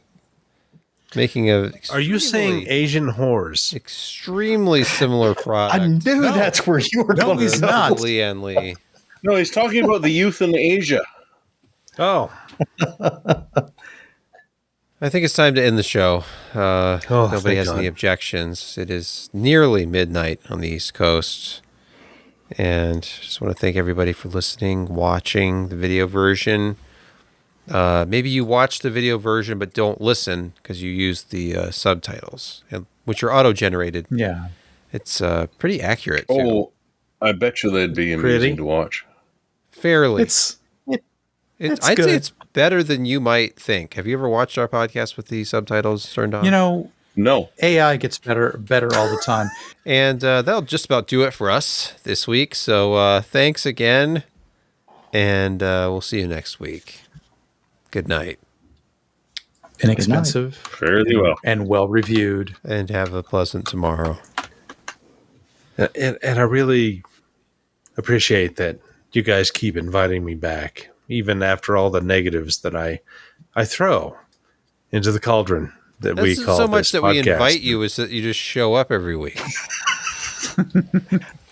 making Are you saying Asian whores? Extremely similar product. I knew that's where you were going. No, he's not. Lee and Lee. No, he's talking about the youth in Asia. Oh. I think it's time to end the show. Nobody has any objections. It is nearly midnight on the East Coast. And just want to thank everybody for listening, watching the video version. Maybe you watch the video version but don't listen because you use the subtitles, which are auto-generated. Yeah. It's pretty accurate, too. Oh, I bet you they'd be amusing to watch. Fairly. I'd good. say it's better than you might think. Have you ever watched our podcast with the subtitles turned on? No. AI gets better all the time. And that'll just about do it for us this week. So thanks again, and we'll see you next week. Good night. Inexpensive. Fairly well. And well reviewed. And have a pleasant tomorrow. And I really appreciate that you guys keep inviting me back, even after all the negatives that I throw into the cauldron that we call so much this that we podcast. invite you is that you just show up every week.